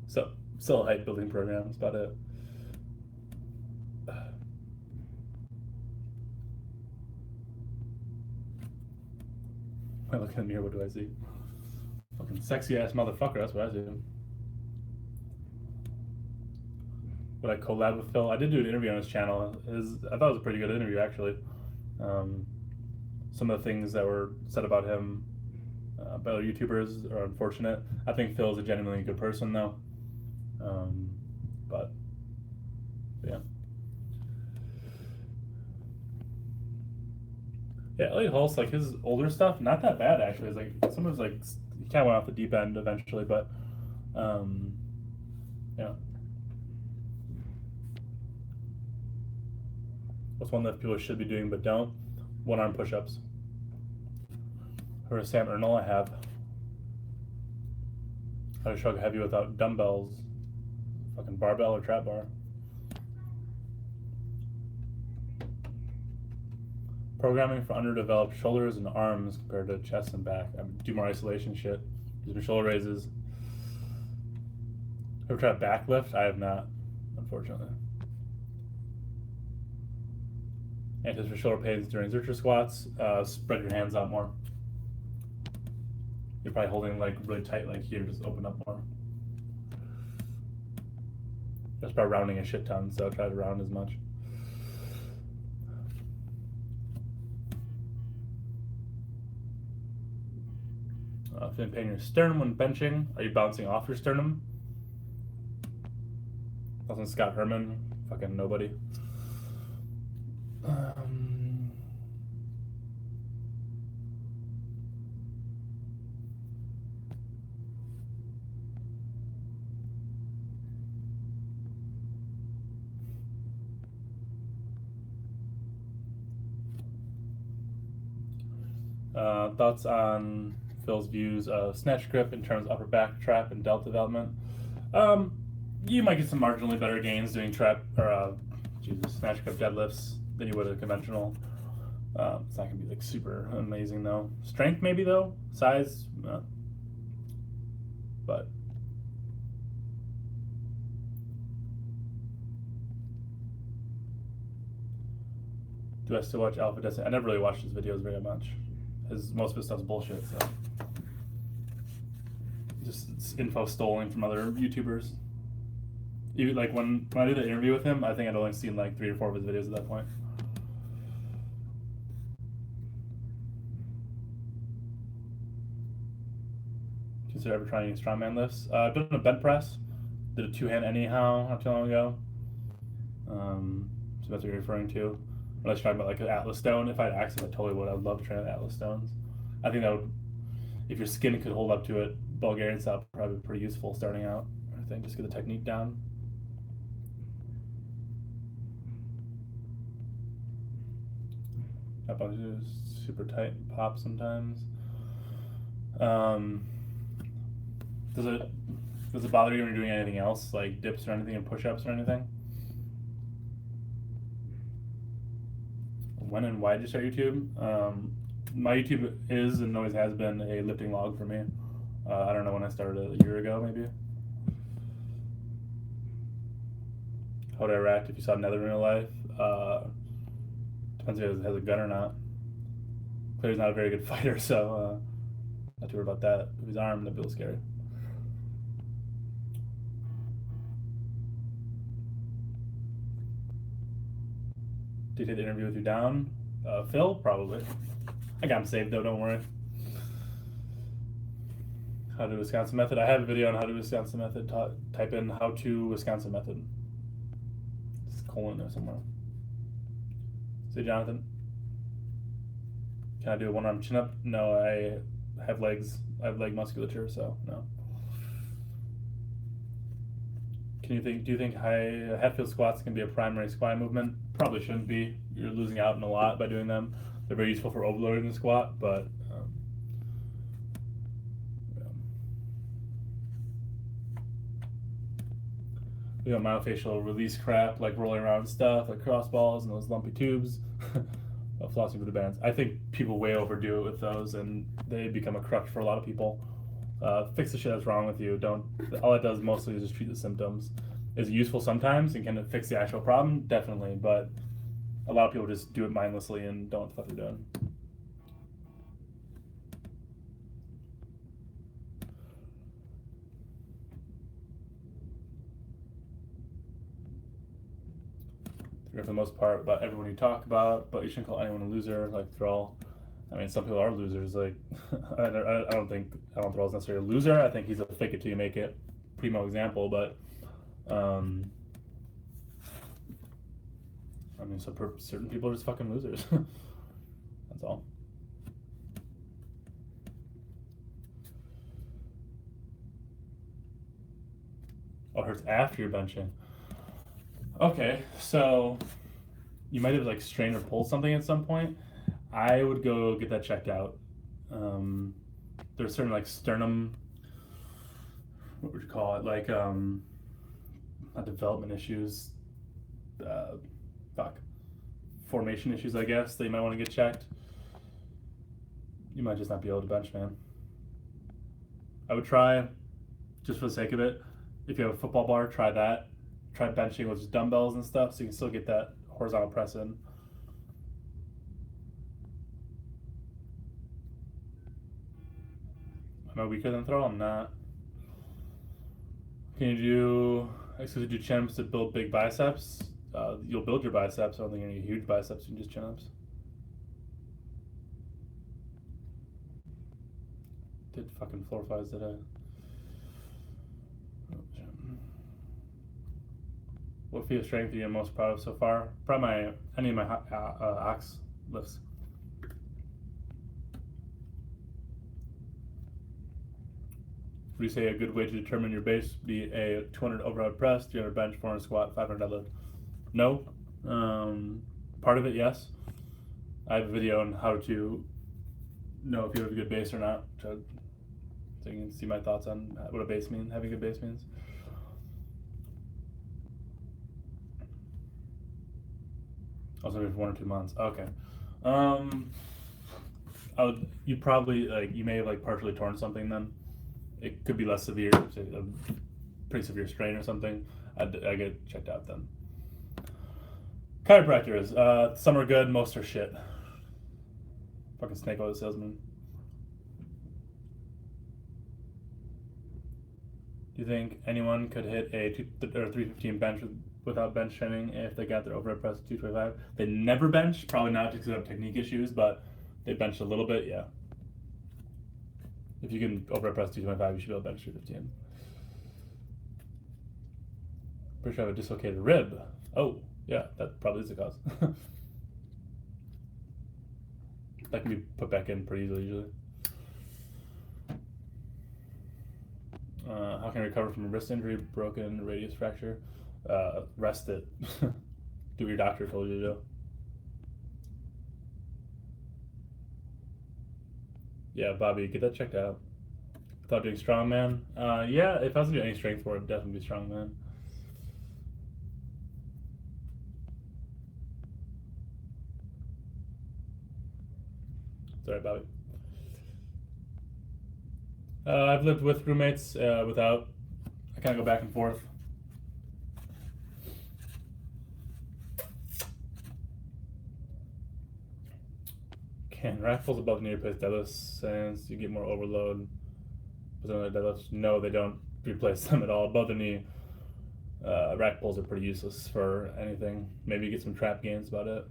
So, still a height building program. That's about it. I look in the mirror, what do I see? Fucking sexy ass motherfucker, that's what I see. Would I collab with Phil? I did do an interview on his channel. I thought it was a pretty good interview, actually. Some of the things that were said about him by other YouTubers are unfortunate. I think Phil is a genuinely good person, though. But yeah. Yeah, Elliot Hulse, like his older stuff, not that bad actually. It's like some of his like he kind of went off the deep end eventually, but yeah. What's one that people should be doing but don't? One arm push-ups. Or Sam Ernal, I have. How to shrug heavy without dumbbells. Fucking barbell or trap bar. Programming for underdeveloped shoulders and arms compared to chest and back. I do more isolation shit. Do some shoulder raises. Ever tried backlift? I have not, unfortunately. And just for shoulder pains during Zercher squats, spread your hands out more. You're probably holding like really tight, like here, just open up more. Just by rounding a shit ton, so try to round as much. Feeling pain in your sternum when benching. Are you bouncing off your sternum? Nothing Scott Herman. Fucking nobody. Thoughts on Phil's views of snatch grip in terms of upper back trap and delt development? You might get some marginally better gains doing trap or snatch grip deadlifts than you would a conventional. It's not gonna be like super amazing though. Strength maybe though, size, but do I still watch Alpha Destiny? I never really watched his videos very much. Most of his stuff's bullshit, so just it's info stolen from other YouTubers. Even like when I did the interview with him, I think I'd only seen like 3 or 4 of his videos at that point. Consider ever trying any strongman lifts? I've done a bent press. Did a 2-hand anyhow not too long ago. So that's what you're referring to. Unless you're talking about like an Atlas stone. If I had access, I totally would. I would love to train with Atlas stones. I think that would, if your skin could hold up to it, Bulgarian style probably be pretty useful starting out. I think just get the technique down. That bug is super tight, pop sometimes. Does it bother you when you're doing anything else, like dips or anything, and push-ups or anything? When and why did you start YouTube? My YouTube is and always has been a lifting log for me. I don't know when I started, a year ago maybe. How would I react if you saw Nether in real life? Depends if he has a gun or not. Clearly he's not a very good fighter, so not too worried about that. If he's armed, that'd be a little scary. Did he take the interview with you down? Phil? Probably. I got him saved though, don't worry. How to Wisconsin method. I have a video on how to Wisconsin method. Type in how to Wisconsin method. It's colon there somewhere. Say, Jonathan, can I do a 1-arm chin up? No, I have legs. I have leg musculature, so no. Do you think high Hatfield squats can be a primary squat movement? Probably shouldn't be. You're losing out on a lot by doing them. They're very useful for overloading the squat, but we got myofascial release crap, like rolling around stuff, like cross balls and those lumpy tubes. Flossing with the bands. I think people way overdo it with those, and they become a crutch for a lot of people. Fix the shit that's wrong with you. All it does mostly is just treat the symptoms. Is it useful sometimes and can it fix the actual problem? Definitely, but a lot of people just do it mindlessly and don't know what the fuck they're doing. For the most part, about everyone you talk about, but you shouldn't call anyone a loser, like Thrall. I mean, some people are losers. Like, I don't think Thrall's necessarily a loser. I think he's a fake it till you make it primo example, but I mean, certain people are just fucking losers. That's all. Oh, it hurts after you're benching. Okay, so you might have like strained or pulled something at some point. I would go get that checked out. There's certain like sternum, what would you call it? Like not development issues, formation issues, I guess, that you might want to get checked. You might just not be able to bench, man. I would try, just for the sake of it, if you have a football bar, try that. Try benching with just dumbbells and stuff, so you can still get that horizontal press in. Am I weaker than throw? I'm not. Can you do exclusively do chin-ups to build big biceps? You'll build your biceps. I don't think you need huge biceps. You can just chin-ups. Did fucking floor flies today. What feat of strength are you most proud of so far? Probably any of my ox lifts. Would you say a good way to determine your base would be a 200 overhead press, 300 bench, 400 squat, 500 deadlift? No. Part of it, yes. I have a video on how to know if you have a good base or not, so you can see my thoughts on what a base means, having a good base means. Also, maybe for 1 or 2 months. Okay. You probably you may have partially torn something then. It could be less severe, say a pretty severe strain or something. I get checked out then. Chiropractors, some are good, most are shit. Fucking snake oil salesman. Do you think anyone could hit a 315 bench without bench training if they got their overhead press at 225? They never bench, probably not because they have technique issues, but they benched a little bit, yeah. If you can overhead press 225, you should be able to bench 315. Pretty sure I have a dislocated rib. Oh, yeah, that probably is the cause. That can be put back in pretty easily, usually. How can I recover from a wrist injury, broken radius fracture? Rest it. Do what your doctor told you to do. Yeah, Bobby, get that checked out. Without doing strongman? Yeah, if I was doing any strength for it, definitely be strongman. Sorry, Bobby. I've lived with roommates, without. I kind of go back and forth. Can rack pulls above knee replace deadlifts since you get more overload? But then the deadlifts, no, they don't replace them at all. Above the knee, rack pulls are pretty useless for anything. Maybe you get some trap gains, about it.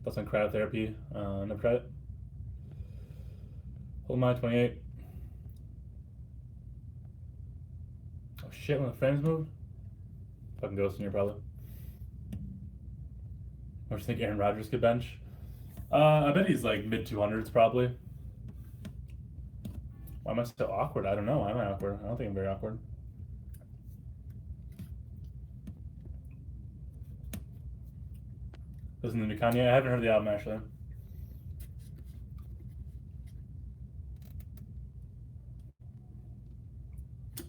That's on cryotherapy. Never tried it. Hold my 28. Oh shit, when the frames move? Fucking ghost in here, probably. What do you think Aaron Rodgers could bench? I bet he's like mid 200s probably. Why am I so awkward? I don't know. Why am I awkward? I don't think I'm very awkward. Listen to new Kanye. I haven't heard the album actually.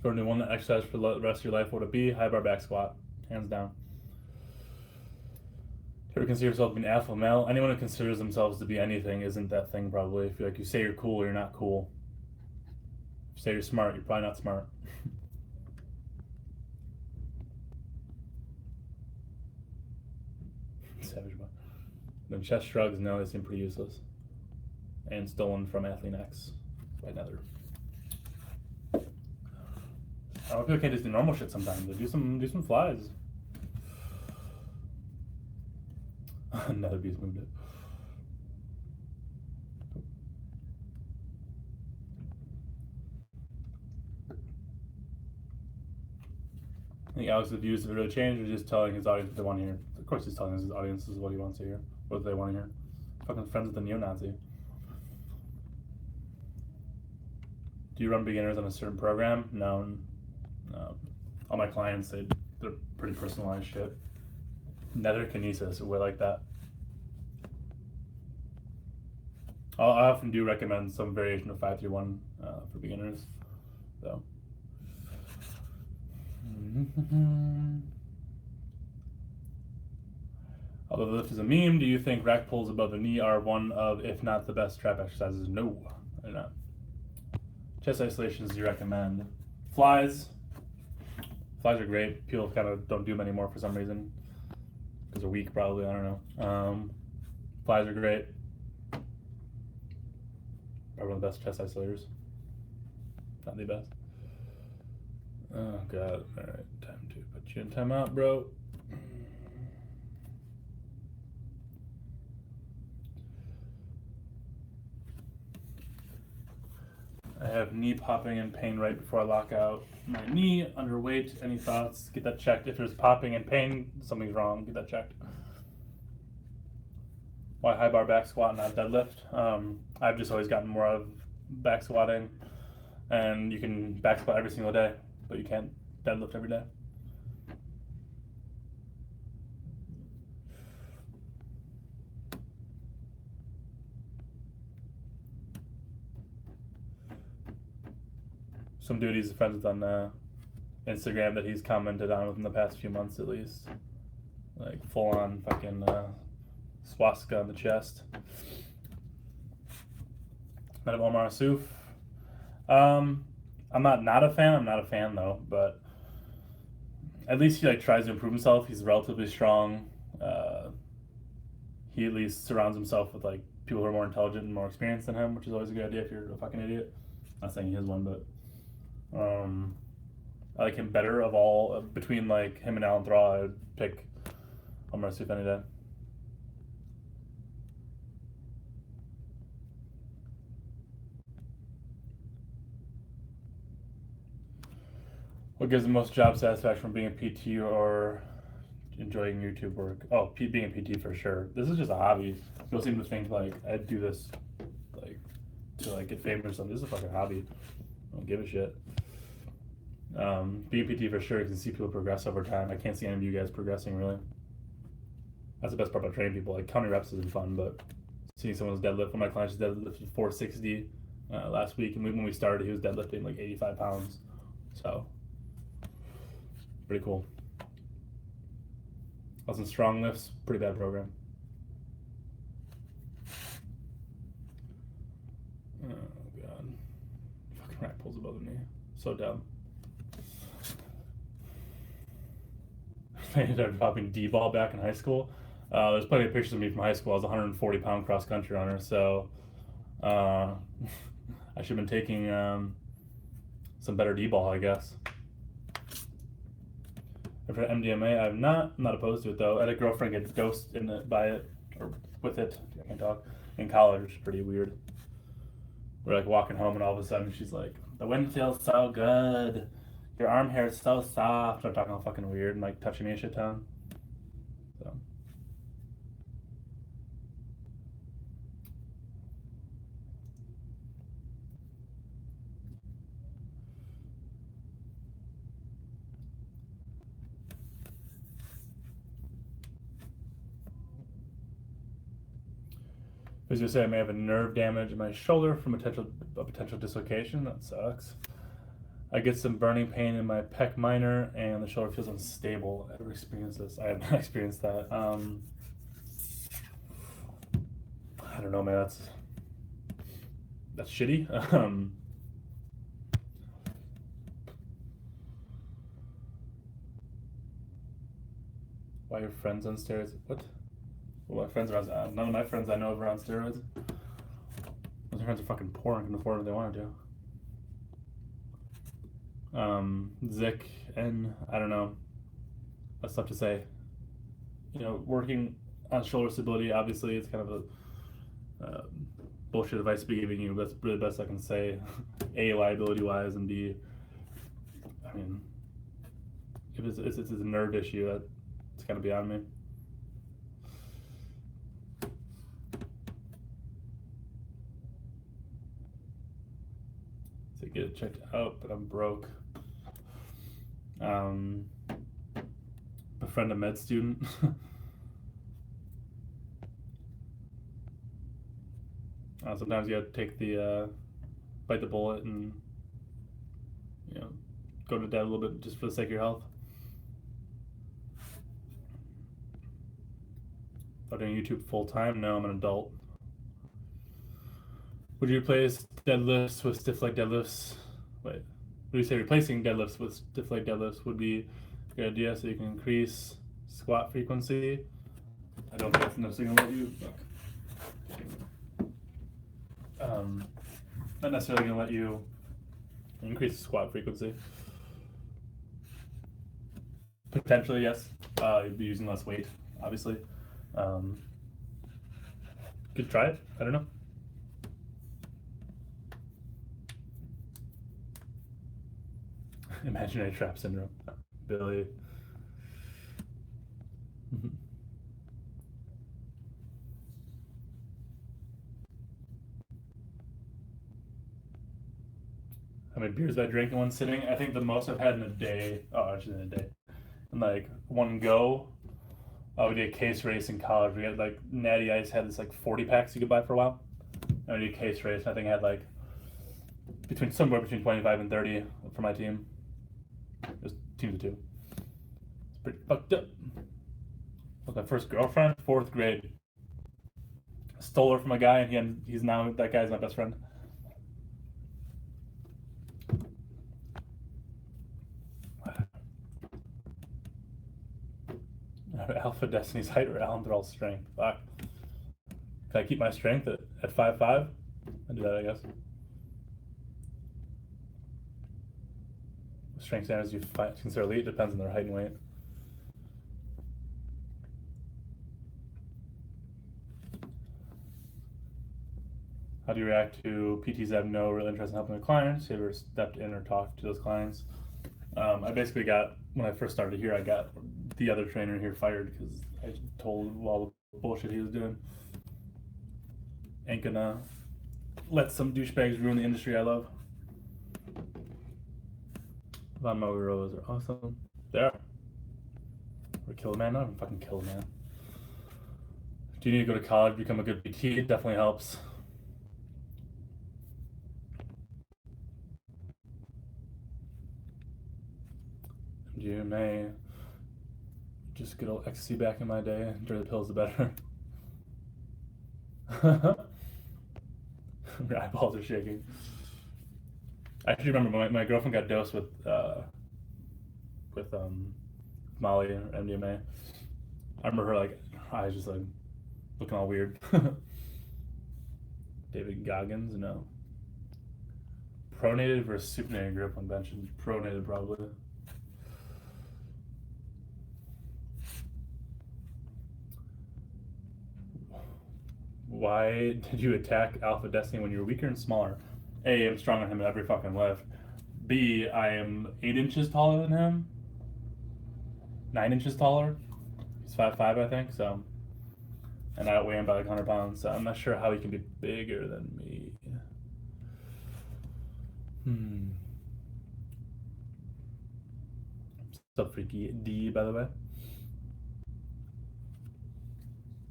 For a one exercise for the rest of your life, what would it be? High bar back squat, hands down. Ever consider yourself to be an alpha male? Anyone who considers themselves to be anything isn't that thing, probably. If you say you're cool, you're not cool. If you say you're smart, you're probably not smart. Savage boy. Then chest shrugs, no, they seem pretty useless. And stolen from Athlete X by Nether. I don't feel like I just do normal shit sometimes. Do some flies. Another beast moved it. I think Alex's views have really changed, or just telling his audience what they want to hear. Of course he's telling his audience this is what he wants to hear. What they want to hear. Fucking friends with the neo-Nazi. Do you run beginners on a certain program? No. All my clients, they're pretty personalized shit. Nether kinesis, way like that. I often do recommend some variation of 531 for beginners, though. Although the lift is a meme, do you think rack pulls above the knee are one of, if not the best trap exercises? No, they're not. Chest isolations do you recommend? Flies, Flies are great. People kind of don't do them anymore for some reason. Because they're weak, probably. I don't know. Flies are great. Probably one of the best chest isolators. Not the best. Oh, God. Alright, time to put you in timeout, bro. I have knee popping and pain right before I lock out my knee. Underweight. Any thoughts? Get that checked. If there's popping and pain, something's wrong. Get that checked. Why high bar back squat, not deadlift? I've just always gotten more out of back squatting, and you can back squat every single day, but you can't deadlift every day. Some dude he's friends with on Instagram that he's commented on within the past few months at least. Like full on fucking swastika on the chest. Madam Omar Asuf. I'm not a fan. I'm not a fan though, but at least he like tries to improve himself. He's relatively strong. He at least surrounds himself with like people who are more intelligent and more experienced than him, which is always a good idea if you're a fucking idiot. I'm not saying he is one, but I like him better of all between like him and Alan Thrall. I would pick Omar Asuf any day. What gives the most job satisfaction from being a PT or enjoying YouTube work? Oh, being a PT for sure. This is just a hobby. People seem to think like I'd do this like to like get famous or something. This is a fucking hobby. I don't give a shit. Being a PT for sure, you can see people progress over time. I can't see any of you guys progressing really. That's the best part about training people. Like counting reps isn't fun, but seeing someone's deadlift. One of my clients deadlifted 460 last week, and when we started, he was deadlifting like 85 pounds. So pretty cool. Also strong lifts, pretty bad program. Oh god. Fucking rack pulls above the knee. So dumb. I ended up dropping D-ball back in high school. There's plenty of pictures of me from high school. I was a 140-pound cross-country runner, so I should have been taking some better D-ball, I guess. And for MDMA, I'm not opposed to it though. I had a girlfriend get ghosted by it or with it. I can't talk. In college, which is pretty weird. We're like walking home, and all of a sudden she's like, "The wind feels so good. Your arm hair is so soft." I'm talking all fucking weird and like touching me a shit ton. So. As you say, I may have a nerve damage in my shoulder from a potential dislocation. That sucks. I get some burning pain in my pec minor, and the shoulder feels unstable. I've ever experienced this. I have not experienced that. I don't know, man. That's shitty. Why are friends on steroids? What? Well, my friends are on. None of my friends I know are on steroids. My friends are fucking poor and can afford what they want to do. Zick and I don't know. That's tough to say. You know, working on shoulder stability, obviously, it's kind of a bullshit advice to be giving you. That's really the best I can say. A, liability wise, and B, I mean, if it's a nerve issue, it's gotta be on me. To get it checked out, but I'm broke. Befriend a med student. Sometimes you have to take bite the bullet and, you know, go to debt a little bit just for the sake of your health. Am I doing YouTube full time? No, I'm an adult. Would you replace deadlifts with stiff leg deadlifts? Wait. we say replacing deadlifts with stiff leg deadlifts would be a good idea, so you can increase squat frequency. I don't think that's necessarily gonna let you. Not necessarily gonna let you increase the squat frequency. Potentially, yes. You'd be using less weight, obviously. Could try it. I don't know. Imaginary trap syndrome. Billy. How many beers did I drink in one sitting? I think the most I've had in a day. Oh, actually, in a day. In like one go. We did a case race in college. We had like Natty Ice had this like 40 packs you could buy for a while. And we did a case race. I think I had like somewhere between 25 and 30 for my team. It was teams of two. It's pretty fucked up. With my first girlfriend, 4th grade. I stole her from a guy, and he's now that guy's my best friend. Alpha Destiny's height or Alan Thrall's strength? Fuck. Can I keep my strength at 5'5"? I do that, I guess. Strength standards you consider elite depends on their height and weight. How do you react to PTs that have no real interest in helping their clients? Have you ever stepped in or talked to those clients? I basically got, when I first started here, I got the other trainer here fired because I told him all the bullshit he was doing. Ain't gonna let some douchebags ruin the industry I love. Von Moe rows are awesome. They are. Or kill a man? Not even fucking kill a man. Do you need to go to college, become a good PT? It definitely helps. You may just get old ecstasy back in my day. The pills, the better. Your eyeballs are shaking. I actually remember my girlfriend got dosed with Molly or MDMA. I remember her like her eyes just like looking all weird. David Goggins, no. Pronated versus supinated grip on bench. Pronated probably. Why did you attack Alpha Destiny when you were weaker and smaller? A, I'm stronger than him in every fucking lift. B, I am 8 inches taller than him. 9 inches taller. He's 5'5", I think, so. And I outweigh him by like 100 pounds, so I'm not sure how he can be bigger than me. Sub freaky D, by the way.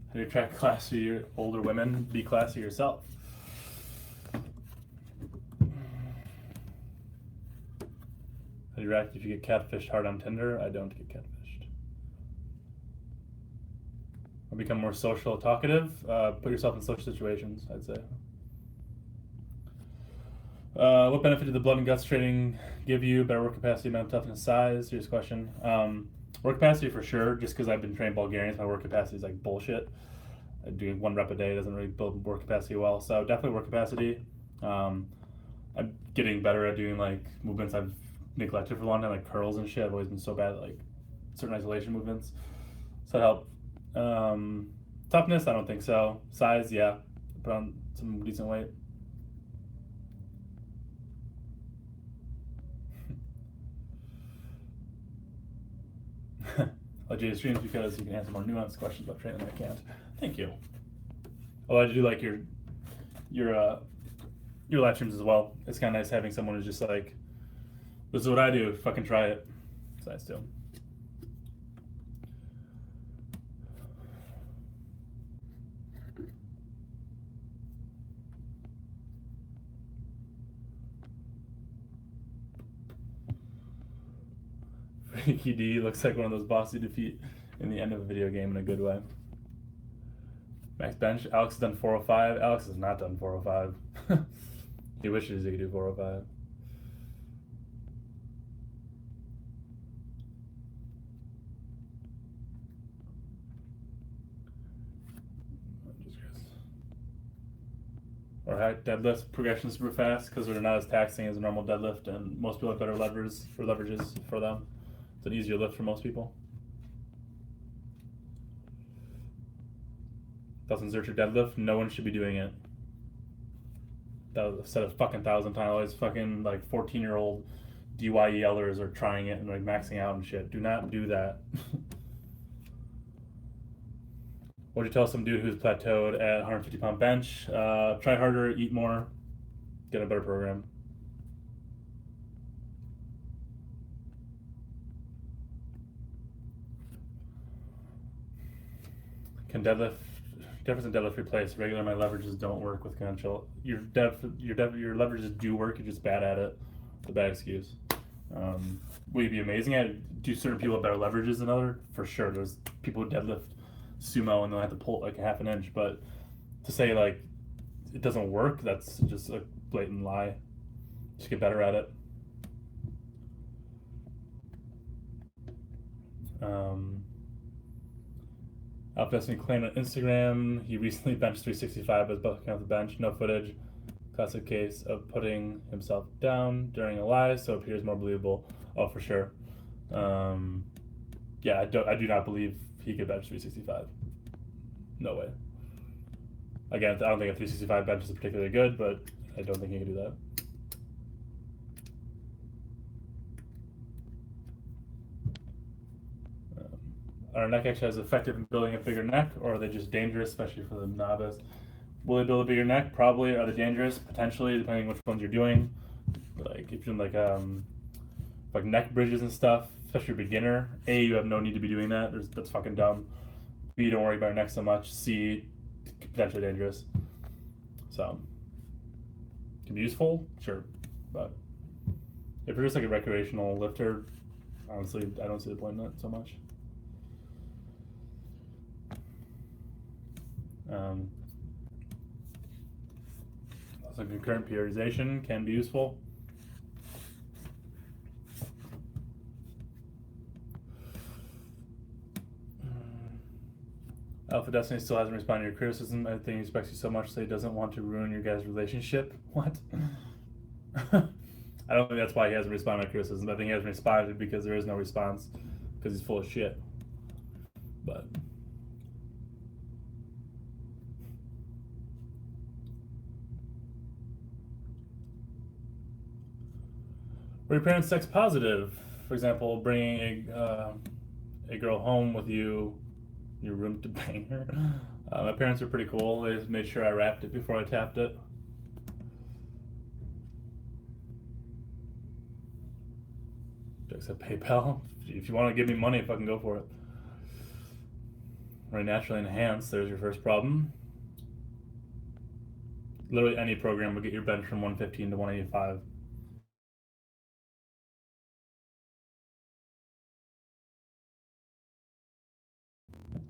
How do you attract classy older women? Be classy yourself. How do you react if you get catfished hard on Tinder? I don't get catfished. Or become more social, talkative. Put yourself in social situations, I'd say. What benefit did the blood and guts training give you? Better work capacity, mental toughness, size? Serious question. Work capacity for sure, just because I've been trained Bulgarians, my work capacity is like bullshit. Doing 1 rep a day doesn't really build work capacity well, so definitely work capacity. I'm getting better at doing like movements I've neglected for a long time, like curls and shit. I've always been so bad at like certain isolation movements, so that helped. Toughness, I don't think so. Size, yeah, put on some decent weight. Jay streams because you can answer more nuanced questions about training than I can't. Thank you. Oh, I do like your live streams as well. It's kind of nice having someone who's just like, this is what I do. Fucking try it. It's nice too. Freaky D looks like one of those bosses you defeat in the end of a video game in a good way. Max bench. Alex has done 405. Alex has not done 405. He wishes he could do 405. overhead deadlift progression super fast because they're not as taxing as a normal deadlift, and most people have better leverages for them. It's an easier lift for most people. Doesn't exert your deadlift, no one should be doing it. That was said a fucking thousand times. Fucking like 14-year-old DYELers are trying it and like maxing out and shit. Do not do that. What would you tell some dude who's plateaued at 150-pound bench? Try harder, eat more, get a better program. Can Jefferson deadlift replace regular? My leverages don't work with conventional. Your leverages do work. You're just bad at it. It's a bad excuse. Will you be amazing at it? Do certain people have better leverages than other? For sure. There's people who deadlift sumo and they'll have to pull like a half an inch. But to say like it doesn't work, that's just a blatant lie. Just get better at it. Alpha Destiny claimed on Instagram he recently benched 365 as bucking off the bench. No footage. Classic case of putting himself down during a lie, so it appears more believable. Oh, for sure. Yeah, I do not believe he could bench 365. No way. Again, I don't think a 365 bench is particularly good, but I don't think he can do that. Are neck exercises effective in building a bigger neck, or are they just dangerous, especially for the novice? Will they build a bigger neck? Probably. Are they dangerous? Potentially, depending on which ones you're doing. Like if you're doing like neck bridges and stuff, especially a beginner. A, you have no need to be doing that. That's fucking dumb. B, don't worry about your neck so much. C, potentially dangerous. So, can be useful, sure, but if you're just like a recreational lifter, honestly, I don't see the point in that so much. So concurrent periodization can be useful. Alpha Destiny still hasn't responded to your criticism. I think he respects you so much that he doesn't want to ruin your guys' relationship. What? I don't think that's why he hasn't responded to my criticism. I think he hasn't responded because there is no response because he's full of shit. But were your parents sex positive? For example, bringing a girl home with you in your room to bang her. My parents are pretty cool. They just made sure I wrapped it before I tapped it. Do I accept PayPal? If you want to give me money, fucking go for it. Right, naturally enhanced. There's your first problem. Literally any program would get your bench from 115 to 185.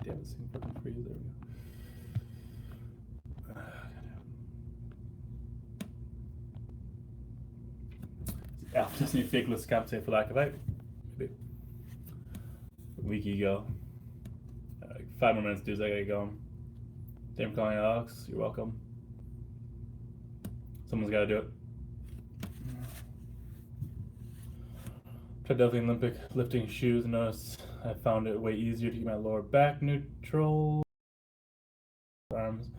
Damn, this thing fucking freeze. There we go. Alpha Disney fakeless compensate for lack of height. Maybe. Weak ego. 5 more minutes, dudes. I gotta go. Damn, calling Alex. You're welcome. Someone's gotta do it. Tried developing Olympic lifting shoes and noticed I found it way easier to keep my lower back neutral. Arms.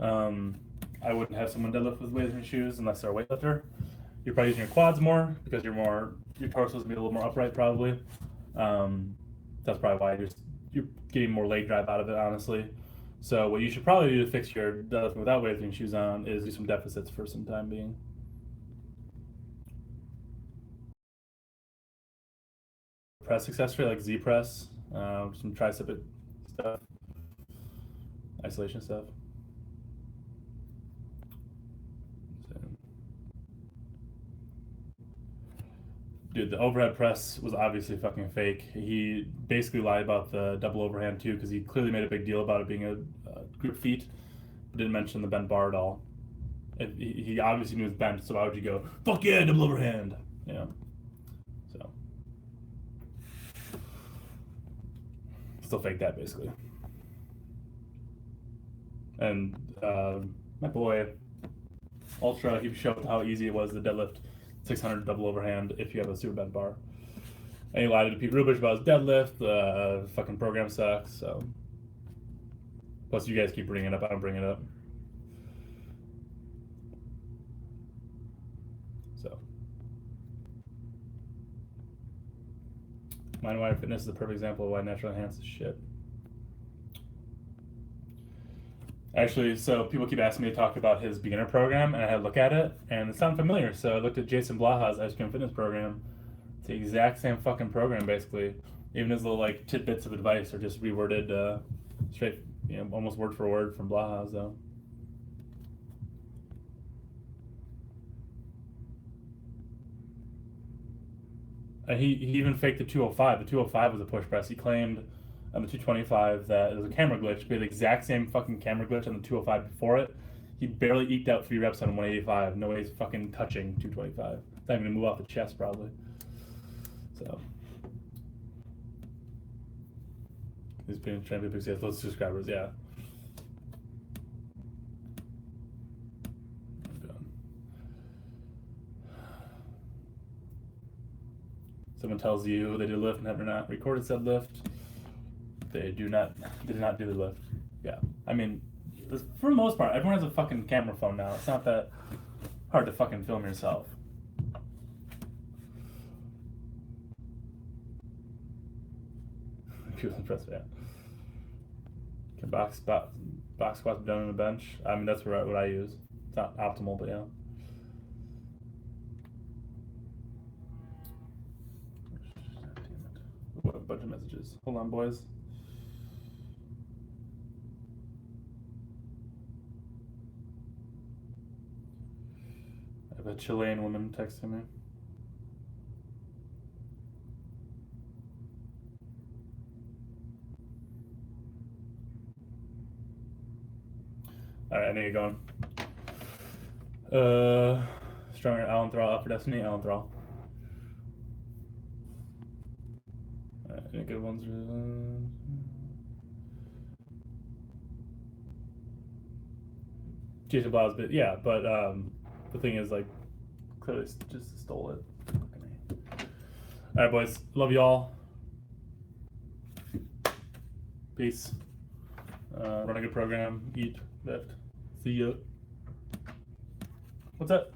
I wouldn't have someone deadlift with weightlifting shoes unless they're a weightlifter. You're probably using your quads more because your torso is gonna be a little more upright probably. That's probably why you're getting more leg drive out of it, honestly. So what you should probably do to fix your deadlifting without weightlifting shoes on is do some deficits for some time being. Press accessory like Z press, some tricep stuff, isolation stuff. Dude, the overhead press was obviously fucking fake. He basically lied about the double overhand too, because he clearly made a big deal about it being a grip feat, but didn't mention the bent bar at all. He obviously knew it was bent, so why would you go, fuck yeah, double overhand? You know? So. Still fake that, basically. And my boy, Ultra, he showed how easy it was to deadlift 600 double overhand if you have a super bent bar. And he lied to Pete Rubish about his deadlift. The fucking program sucks. So, plus you guys keep bringing it up. I don't bring it up. So, Mind Wire Fitness is a perfect example of why natural enhance is shit. Actually, so people keep asking me to talk about his beginner program, and I had to look at it, and it sounded familiar. So I looked at Jason Blaha's Ice Cream Fitness program. It's the exact same fucking program, basically. Even his little like tidbits of advice are just reworded straight, almost word for word from Blaha's, though. He even faked the 205. The 205 was a push press. He claimed on the 225 that it was a camera glitch. We had the exact same fucking camera glitch on the 205 before it. He barely eked out 3 reps on 185. No way he's fucking touching 225. It's not even gonna move off the chest, probably. So. He's been trying to be big. Loads of subscribers, yeah. Someone tells you they did a lift and have not recorded said lift. They did not do the lift. Yeah. I mean, for the most part, everyone has a fucking camera phone now. It's not that hard to fucking film yourself. People impressed, yeah. Can box squats be done on a bench? I mean, that's what I use. It's not optimal, but yeah. What a bunch of messages. Hold on, boys. I have a Chilean woman texting me. Alright, I need to get going. Stronger Alan Thrall, Up for Destiny, Alan Thrall. Alright, any good ones? Jason Blau's bit, yeah, but the thing is, like, clearly just stole it. Alright, boys, love y'all. Peace. Run a good program, eat, lift. See ya. What's up?